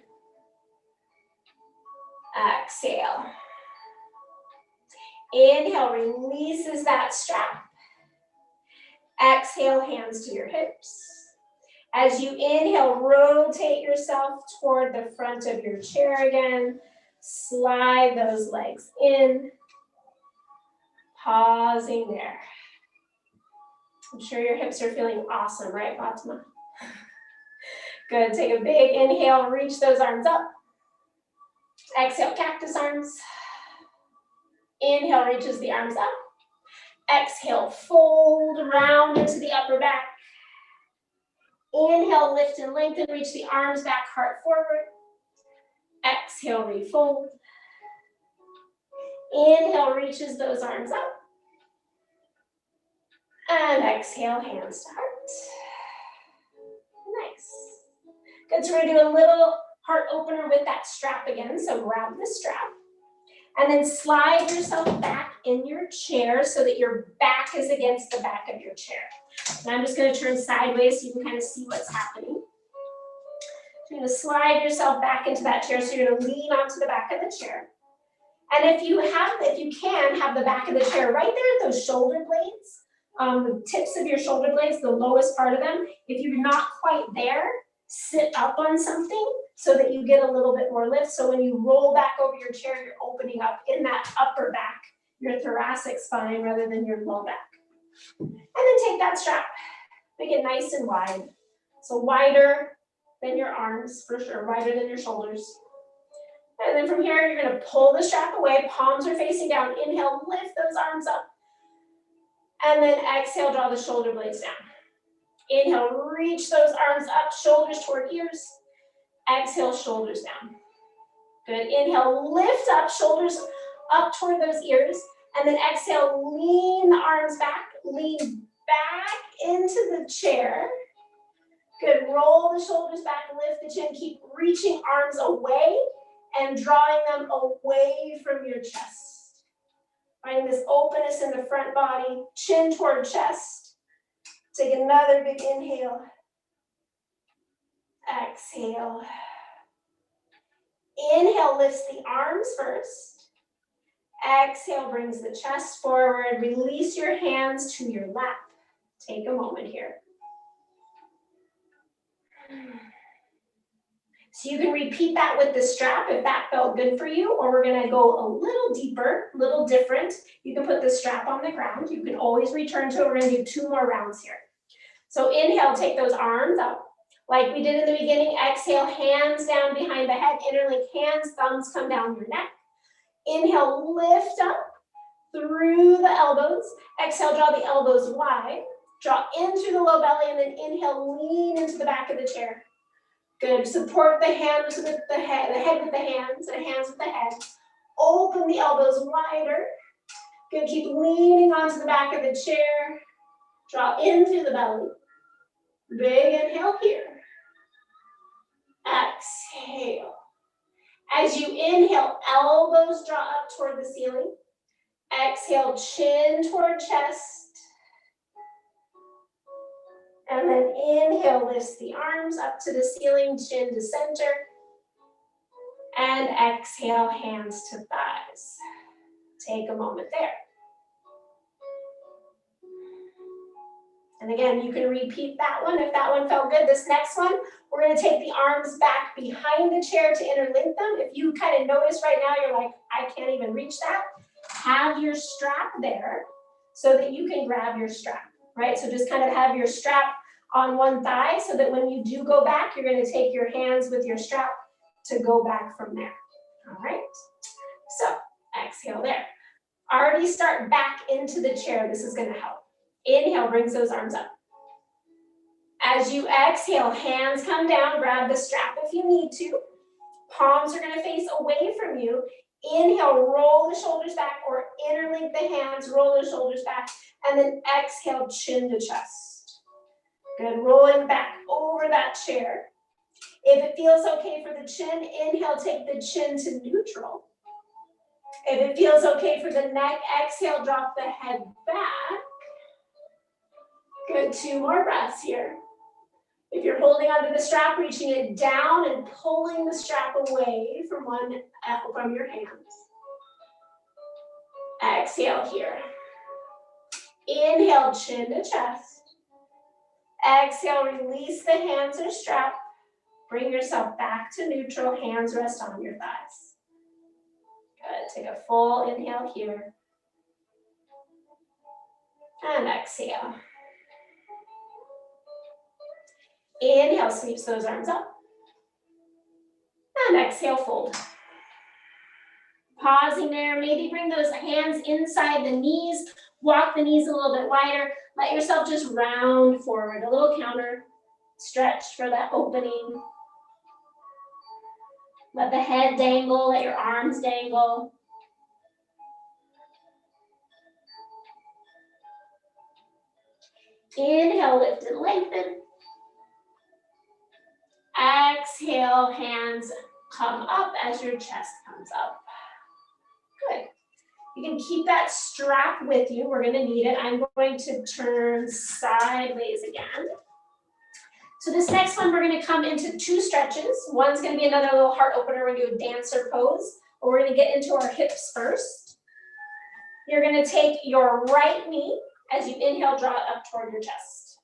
Exhale. Inhale, releases that strap. Exhale, hands to your hips. As you inhale, rotate yourself toward the front of your chair again. Slide those legs in. Pausing there. I'm sure your hips are feeling awesome, right, Fatima? Good, take a big inhale, reach those arms up. Exhale, cactus arms. Inhale, reaches the arms up. Exhale, fold around into the upper back. Inhale, lift and lengthen, reach the arms back, heart forward. Exhale, refold. Inhale, reaches those arms up. And exhale, hands to heart. Nice. Good, so we're gonna do a little heart opener with that strap again. So grab the strap. And then slide yourself back in your chair so that your back is against the back of your chair. And I'm just gonna turn sideways so you can kind of see what's happening. So you're gonna slide yourself back into that chair, so you're gonna lean onto the back of the chair. And if you can, have the back of the chair right there at those shoulder blades, the tips of your shoulder blades, the lowest part of them. If you're not quite there, sit up on something so that you get a little bit more lift. So when you roll back over your chair, you're opening up in that upper back, your thoracic spine rather than your low back. And then take that strap, make it nice and wide. So wider than your arms, for sure, wider than your shoulders. And then from here, you're gonna pull the strap away, palms are facing down. Inhale, lift those arms up. And then exhale, draw the shoulder blades down. Inhale, reach those arms up, shoulders toward ears. Exhale, shoulders down. Good, inhale, lift up, shoulders up toward those ears. And then exhale, lean the arms back, lean back into the chair. Good, roll the shoulders back, lift the chin, keep reaching arms away and drawing them away from your chest. Finding this openness in the front body, chin toward chest. Take another big inhale. Exhale. Inhale, lifts the arms first. Exhale, brings the chest forward. Release your hands to your lap. Take a moment here. So you can repeat that with the strap if that felt good for you, or we're gonna go a little deeper, a little different. You can put the strap on the ground. You can always return to it. We're gonna do 2 more rounds here. So inhale, take those arms up. Like we did in the beginning, exhale, hands down behind the head, interlink hands, thumbs come down your neck. Inhale, lift up through the elbows. Exhale, draw the elbows wide. Draw in through the low belly, and then inhale, lean into the back of the chair. Good, support the hands with the head with the hands, and hands with the head. Open the elbows wider. Good, keep leaning onto the back of the chair. Draw in through the belly. Big inhale here. Exhale. As you inhale, elbows draw up toward the ceiling. Exhale, chin toward chest. And then inhale, lifts the arms up to the ceiling, chin to center. And exhale, hands to thighs. Take a moment there. And again, you can repeat that one if that one felt good. This next one, we're gonna take the arms back behind the chair to interlink them. If you kind of notice right now, you're like, I can't even reach that. Have your strap there so that you can grab your strap, right? So just kind of have your strap on one thigh so that when you do go back, you're gonna take your hands with your strap to go back from there, all right? So exhale there. Already start back into the chair. This is gonna help. Inhale, brings those arms up. As you exhale, hands come down, grab the strap if you need to. Palms are gonna face away from you. Inhale, roll the shoulders back or interlink the hands, roll the shoulders back, and then exhale, chin to chest. Good, rolling back over that chair. If it feels okay for the chin, inhale, take the chin to neutral. If it feels okay for the neck, exhale, drop the head back. Good, 2 more breaths here. If you're holding onto the strap, reaching it down and pulling the strap away from your hands. Exhale here. Inhale, chin to chest. Exhale, release the hands or strap. Bring yourself back to neutral, hands rest on your thighs. Good, take a full inhale here. And exhale. Inhale, sweeps those arms up. And exhale, fold. Pausing there, maybe bring those hands inside the knees. Walk the knees a little bit wider. Let yourself just round forward, a little counter. Stretch for that opening. Let the head dangle, let your arms dangle. Inhale, lift and lengthen. Exhale, hands come up as your chest comes up. Good. You can keep that strap with you. We're going to need it. I'm going to turn sideways again. So this next one, we're going to come into two stretches. One's going to be another little heart opener. We're going to do a dancer pose. But we're going to get into our hips first. You're going to take your right knee as you inhale, draw it up toward your chest.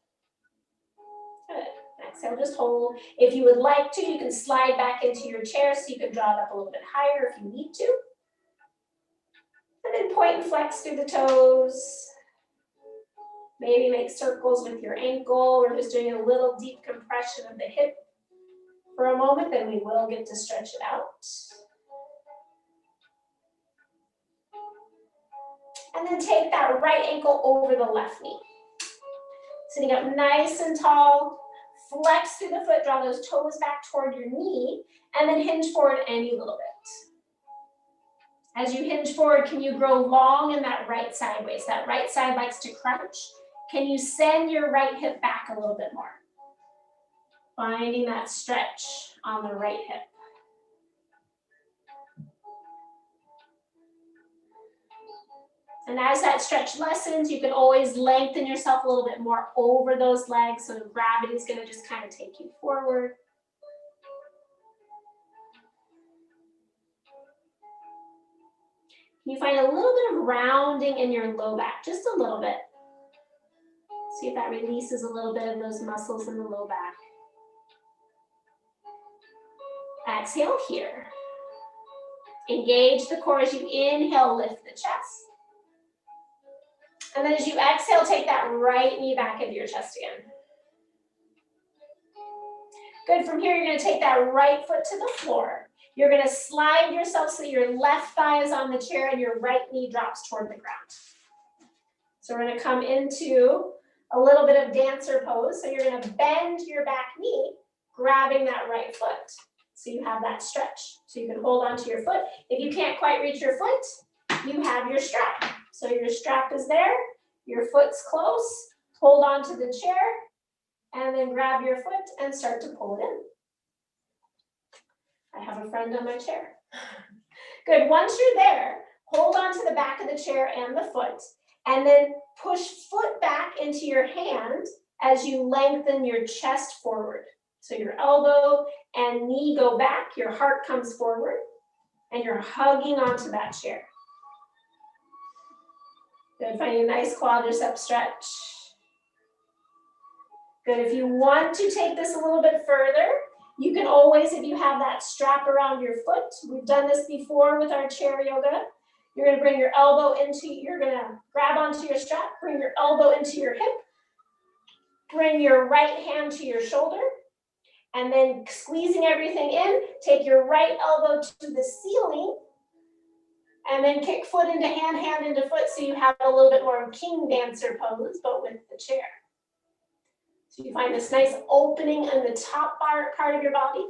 Good. Exhale, just hold. If you would like to, you can slide back into your chair so you can draw it up a little bit higher if you need to. And then point and flex through the toes. Maybe make circles with your ankle. We're just doing a little deep compression of the hip for a moment, then we will get to stretch it out. And then take that right ankle over the left knee. Sitting up nice and tall. Flex through the foot, draw those toes back toward your knee, and then hinge forward any little bit. As you hinge forward, can you grow long in that right sideways? That right side likes to crunch. Can you send your right hip back a little bit more? Finding that stretch on the right hip. And as that stretch lessens, you can always lengthen yourself a little bit more over those legs, so gravity is going to just kind of take you forward. You find a little bit of rounding in your low back, just a little bit. See if that releases a little bit of those muscles in the low back. Exhale here. Engage the core as you inhale, lift the chest. And then as you exhale, take that right knee back into your chest again. Good, from here, you're going to take that right foot to the floor. You're going to slide yourself so your left thigh is on the chair and your right knee drops toward the ground. So we're going to come into a little bit of dancer pose. So you're going to bend your back knee, grabbing that right foot. So you have that stretch. So you can hold onto your foot. If you can't quite reach your foot, you have your strap. So your strap is there, your foot's close, hold onto the chair, and then grab your foot and start to pull it in. I have a friend on my chair. Good, once you're there, hold onto the back of the chair and the foot, and then push foot back into your hand as you lengthen your chest forward. So your elbow and knee go back, your heart comes forward, and you're hugging onto that chair. Good, finding a nice quadricep stretch. Good, if you want to take this a little bit further, you can always, if you have that strap around your foot, we've done this before with our chair yoga, you're gonna bring your elbow into, you're gonna grab onto your strap, bring your elbow into your hip, bring your right hand to your shoulder, and then squeezing everything in, take your right elbow to the ceiling, and then kick foot into hand, hand into foot, so you have a little bit more of king dancer pose, but with the chair. So you find this nice opening in the top part of your body,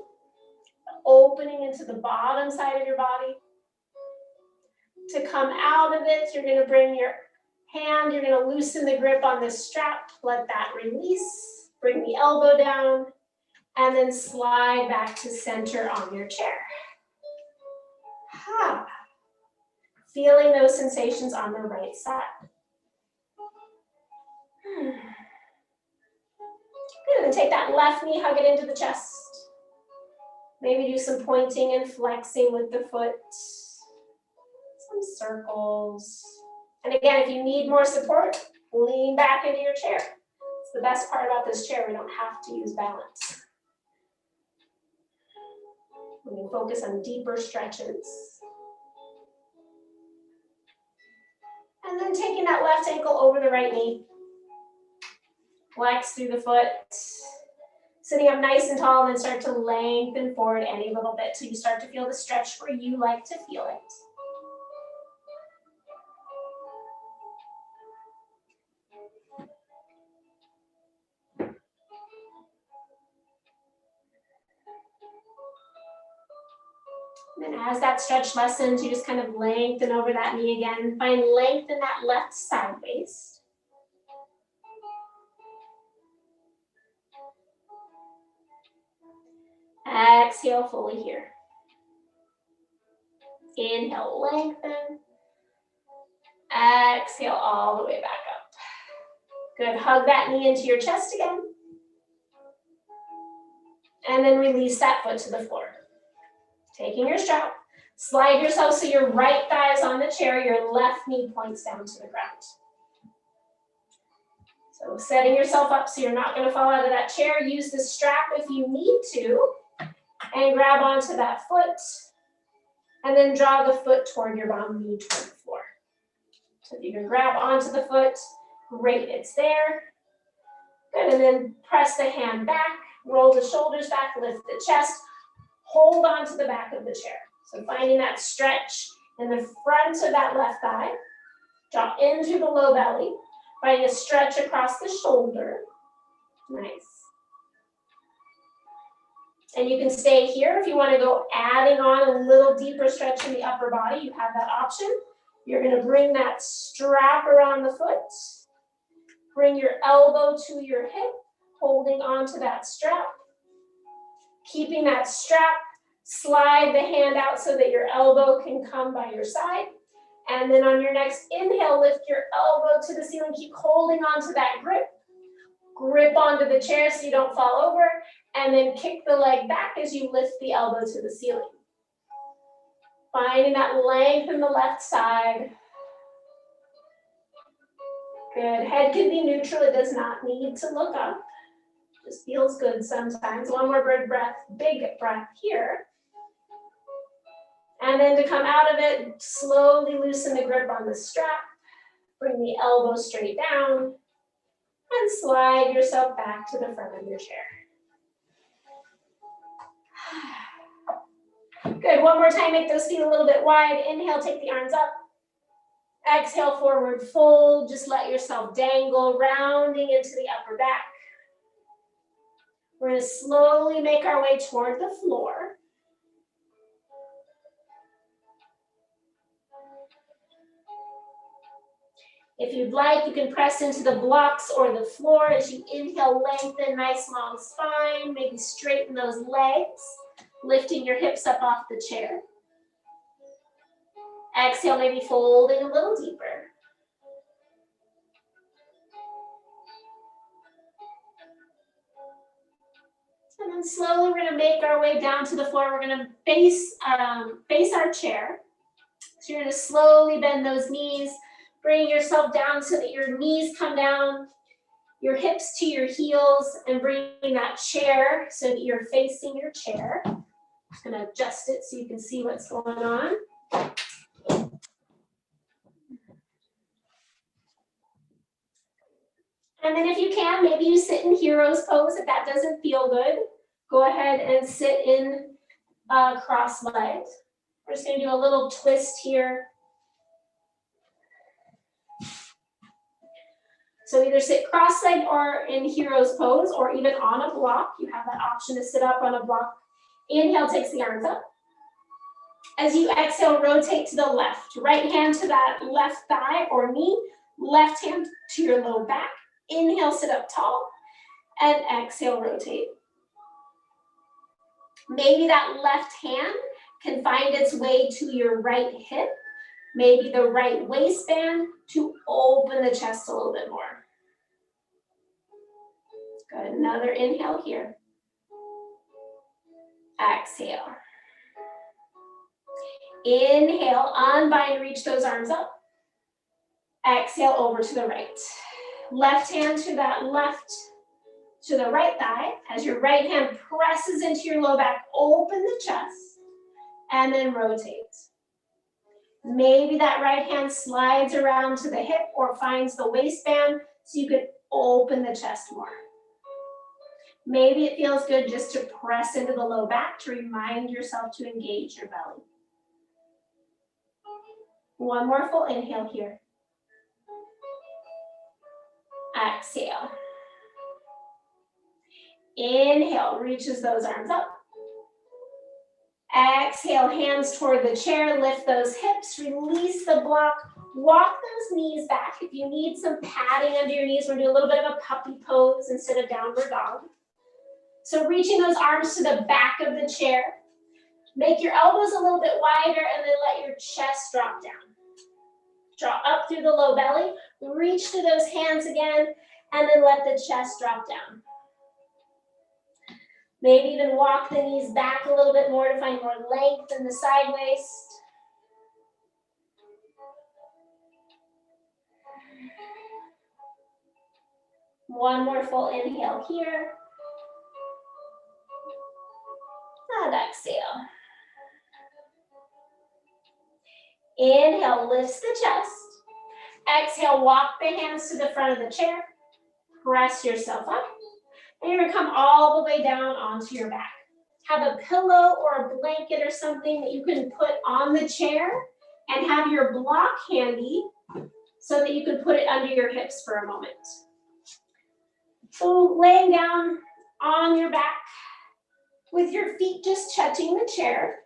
opening into the bottom side of your body. To come out of it, you're going to bring your hand, you're going to loosen the grip on the strap, let that release, bring the elbow down, and then slide back to center on your chair. Ha. Feeling those sensations on the right side. Good, and take that left knee, hug it into the chest. Maybe do some pointing and flexing with the foot. Some circles. And again, if you need more support, lean back into your chair. It's the best part about this chair, we don't have to use balance. We can focus on deeper stretches. And then taking that left ankle over the right knee. Flex through the foot. Sitting up nice and tall, and then start to lengthen forward any little bit till you start to feel the stretch where you like to feel it. And then as that stretch lessens, you just kind of lengthen over that knee again. Find length in that left side waist. Exhale fully here. Inhale, lengthen. Exhale all the way back up. Good, hug that knee into your chest again. And then release that foot to the floor. Taking your strap, slide yourself so your right thigh is on the chair, your left knee points down to the ground. So setting yourself up so you're not going to fall out of that chair. Use the strap if you need to, and grab onto that foot, and then draw the foot toward your bottom knee toward the floor. So if you can grab onto the foot, great, it's there. Good, and then press the hand back, roll the shoulders back, lift the chest, hold on to the back of the chair. So finding that stretch in the front of that left thigh, draw in through the low belly, finding a stretch across the shoulder. Nice. And you can stay here if you want to go adding on a little deeper stretch in the upper body, you have that option. You're going to bring that strap around the foot, bring your elbow to your hip, holding onto that strap, keeping that strap, slide the hand out so that your elbow can come by your side. And then on your next inhale, lift your elbow to the ceiling, keep holding onto that grip. Grip onto the chair so you don't fall over, and then kick the leg back as you lift the elbow to the ceiling. Finding that length in the left side. Good, head can be neutral, it does not need to look up. Just feels good sometimes. One more big breath here. And then to come out of it, slowly loosen the grip on the strap. Bring the elbow straight down. And slide yourself back to the front of your chair. Good, one more time, make those feet a little bit wide. Inhale, take the arms up. Exhale, forward fold. Just let yourself dangle, rounding into the upper back. We're going to slowly make our way toward the floor. If you'd like, you can press into the blocks or the floor as you inhale, lengthen, nice long spine, maybe straighten those legs, lifting your hips up off the chair. Exhale, maybe folding a little deeper. And then slowly we're going to make our way down to the floor. We're going to face our chair. So you're going to slowly bend those knees, bring yourself down so that your knees come down, your hips to your heels, and bringing that chair so that you're facing your chair. I'm just going to adjust it so you can see what's going on. And then if you can, maybe you sit in hero's pose. If that doesn't feel good, go ahead and sit in cross-legged. We're just going to do a little twist here. So either sit cross-legged or in hero's pose, or even on a block. You have that option to sit up on a block. Inhale, takes the arms up. As you exhale, rotate to the left. Right hand to that left thigh or knee. Left hand to your low back. Inhale, sit up tall. And exhale, rotate. Maybe that left hand can find its way to your right hip. Maybe the right waistband to open the chest a little bit more. Good, another inhale here. Exhale. Inhale, unbind, reach those arms up. Exhale, over to the right. Left hand to that left, to the right thigh. As your right hand presses into your low back, open the chest, and then rotate. Maybe that right hand slides around to the hip or finds the waistband so you can open the chest more. Maybe it feels good just to press into the low back to remind yourself to engage your belly. One more full inhale here. Exhale. Inhale, reaches those arms up. Exhale, hands toward the chair, lift those hips, release the block, walk those knees back. If you need some padding under your knees, we're gonna do a little bit of a puppy pose instead of downward dog. So reaching those arms to the back of the chair. Make your elbows a little bit wider and then let your chest drop down. Draw up through the low belly, reach to those hands again, and then let the chest drop down. Maybe even walk the knees back a little bit more to find more length in the side waist. One more full inhale here. And exhale. Inhale, lifts the chest. Exhale, walk the hands to the front of the chair. Press yourself up. And you're gonna come all the way down onto your back. Have a pillow or a blanket or something that you can put on the chair and have your block handy so that you can put it under your hips for a moment. So laying down on your back with your feet just touching the chair.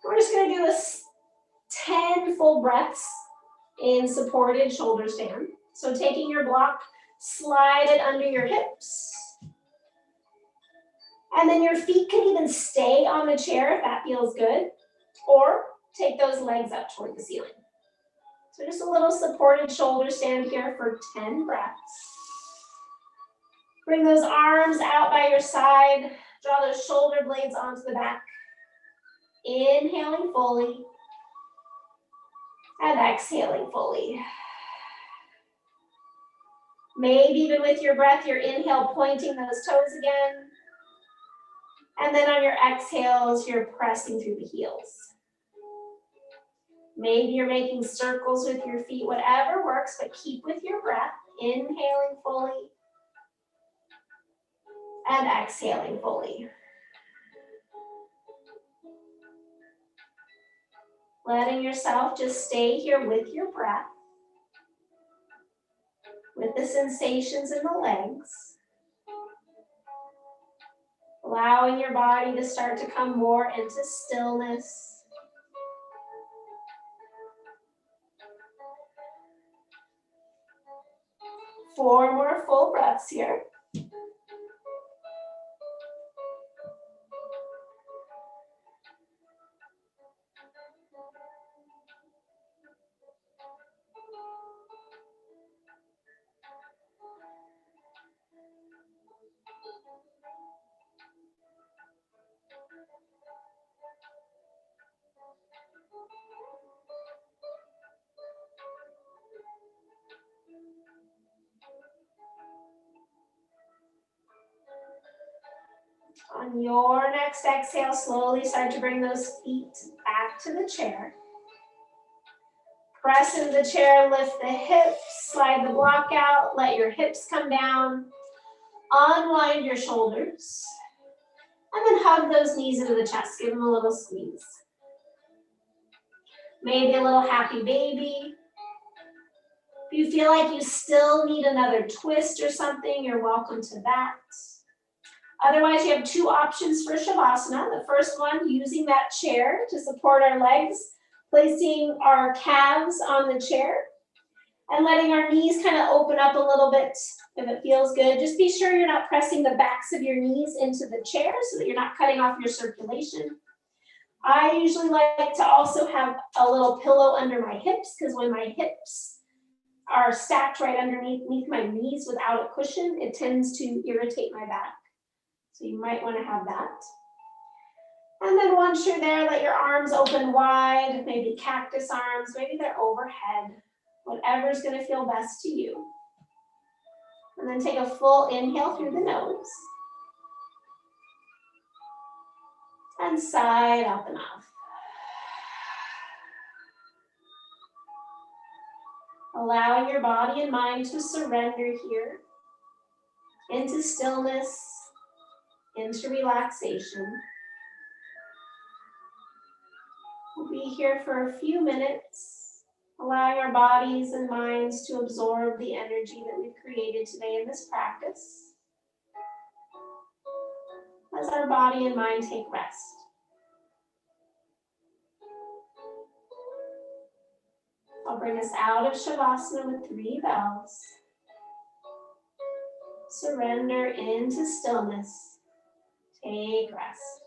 We're just gonna do 10 full breaths in supported shoulder stand. So taking your block, slide it under your hips. And then your feet can even stay on the chair if that feels good, or take those legs up toward the ceiling. So just a little supported shoulder stand here for 10 breaths. Bring those arms out by your side, draw those shoulder blades onto the back. Inhaling fully, and exhaling fully. Maybe even with your breath, your inhale pointing those toes again. And then on your exhales, you're pressing through the heels. Maybe you're making circles with your feet, whatever works, but keep with your breath, inhaling fully and exhaling fully. Letting yourself just stay here with your breath, with the sensations in the legs. Allowing your body to start to come more into stillness. Four more full breaths here. On your next exhale, slowly start to bring those feet back to the chair. Press into the chair, lift the hips, slide the block out, let your hips come down, unwind your shoulders, and then hug those knees into the chest, give them a little squeeze. Maybe a little happy baby. If you feel like you still need another twist or something, you're welcome to that. Otherwise, you have two options for Shavasana. The first one, using that chair to support our legs, placing our calves on the chair and letting our knees kind of open up a little bit if it feels good. Just be sure you're not pressing the backs of your knees into the chair so that you're not cutting off your circulation. I usually like to also have a little pillow under my hips because when my hips are stacked right underneath my knees without a cushion, it tends to irritate my back. So you might want to have that. And then once you're there, let your arms open wide, maybe cactus arms, maybe they're overhead, whatever's going to feel best to you. And then take a full inhale through the nose. And side up and off. Allowing your body and mind to surrender here into stillness, into relaxation. We'll be here for a few minutes, allowing our bodies and minds to absorb the energy that we've created today in this practice. As our body and mind take rest. I'll bring us out of Shavasana with 3 bells. Surrender into stillness. Take rest.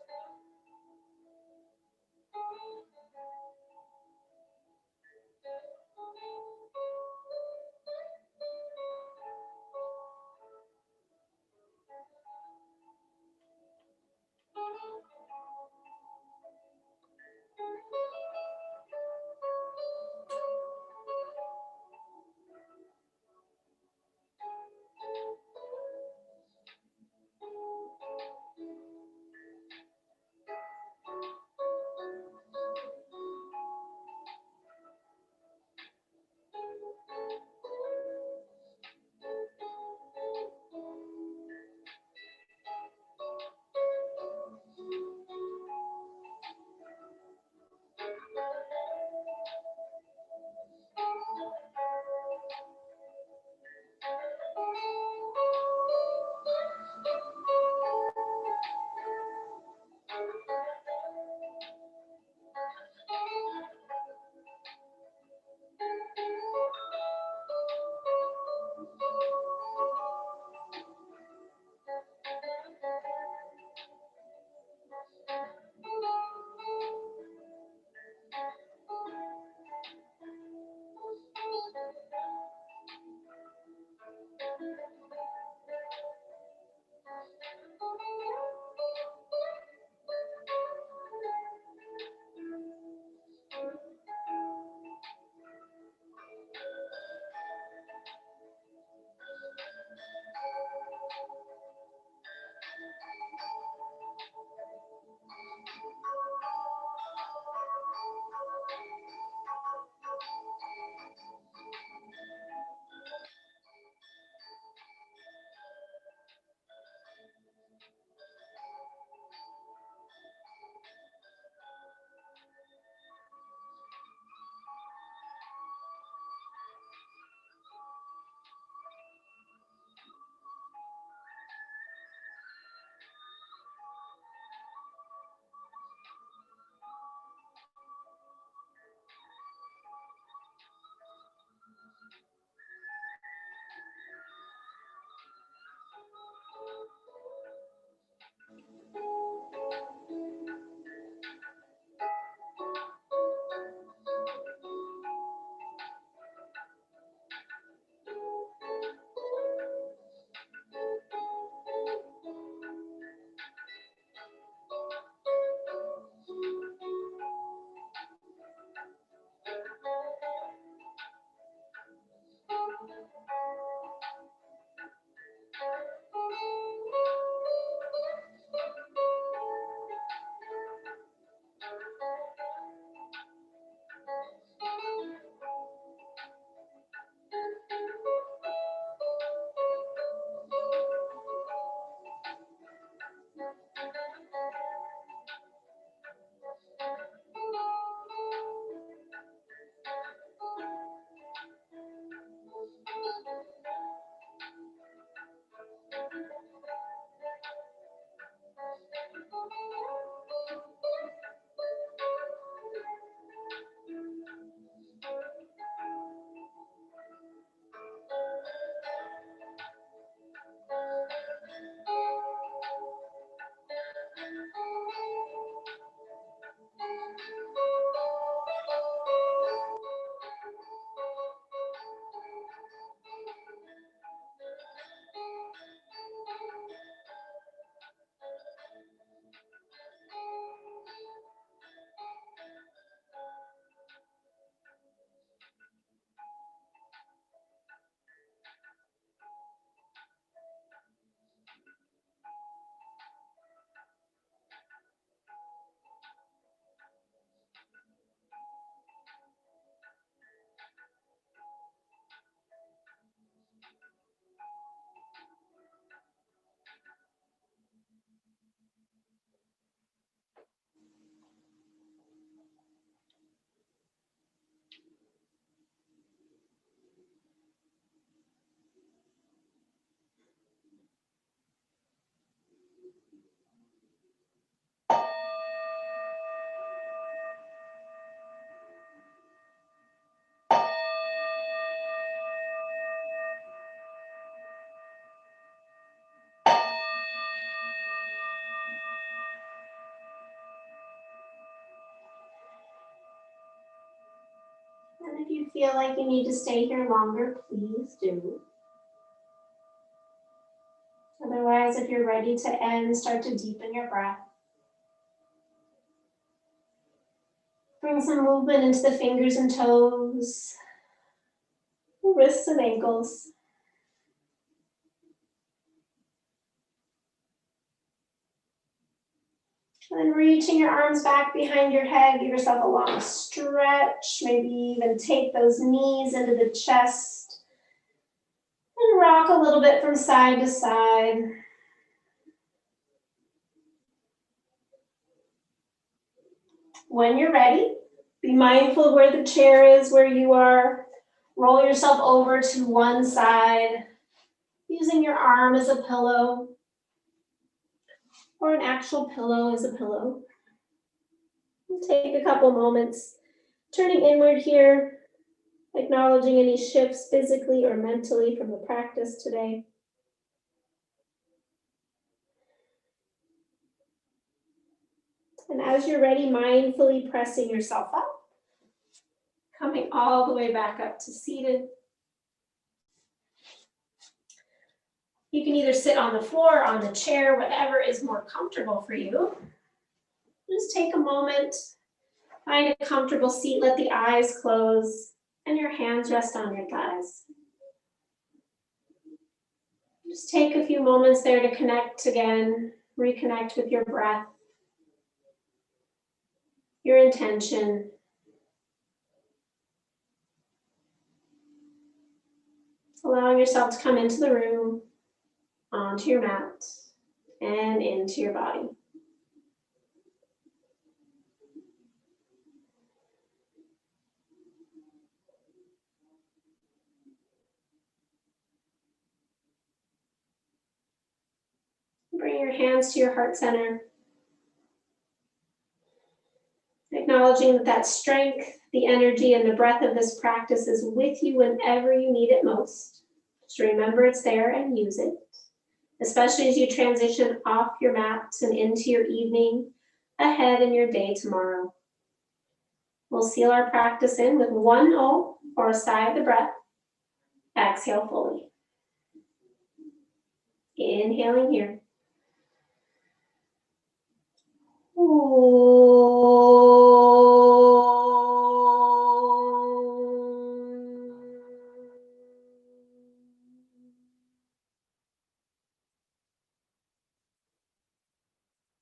And if you feel like you need to stay here longer, please do. Otherwise, if you're ready to end, start to deepen your breath. Bring some movement into the fingers and toes, wrists and ankles. And then reaching your arms back behind your head, give yourself a long stretch, maybe even take those knees into the chest and rock a little bit from side to side. When you're ready, be mindful of where the chair is, where you are. Roll yourself over to one side, using your arm as a pillow, or an actual pillow as a pillow. Take a couple moments, turning inward here, acknowledging any shifts physically or mentally from the practice today. And as you're ready, mindfully pressing yourself up, coming all the way back up to seated. You can either sit on the floor, on the chair, whatever is more comfortable for you. Just take a moment, find a comfortable seat, let the eyes close, and your hands rest on your thighs. Just take a few moments there to connect again, reconnect with your breath, your intention. Allowing yourself to come into the room, onto your mat, and into your body. Bring your hands to your heart center. Acknowledging that strength, the energy, and the breath of this practice is with you whenever you need it most. Just remember it's there and use it, especially as you transition off your mat and into your evening, ahead in your day tomorrow. We'll seal our practice in with one O or a sigh of the breath. Exhale fully. Inhaling here.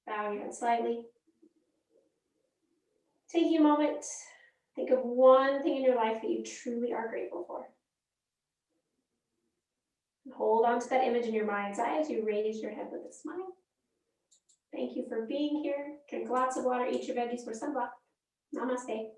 Bow your head slightly. Taking a moment, think of one thing in your life that you truly are grateful for. And hold on to that image in your mind's eye as you raise your head with a smile. Thank you for being here. Drink lots of water, eat your veggies for sunblock. Namaste.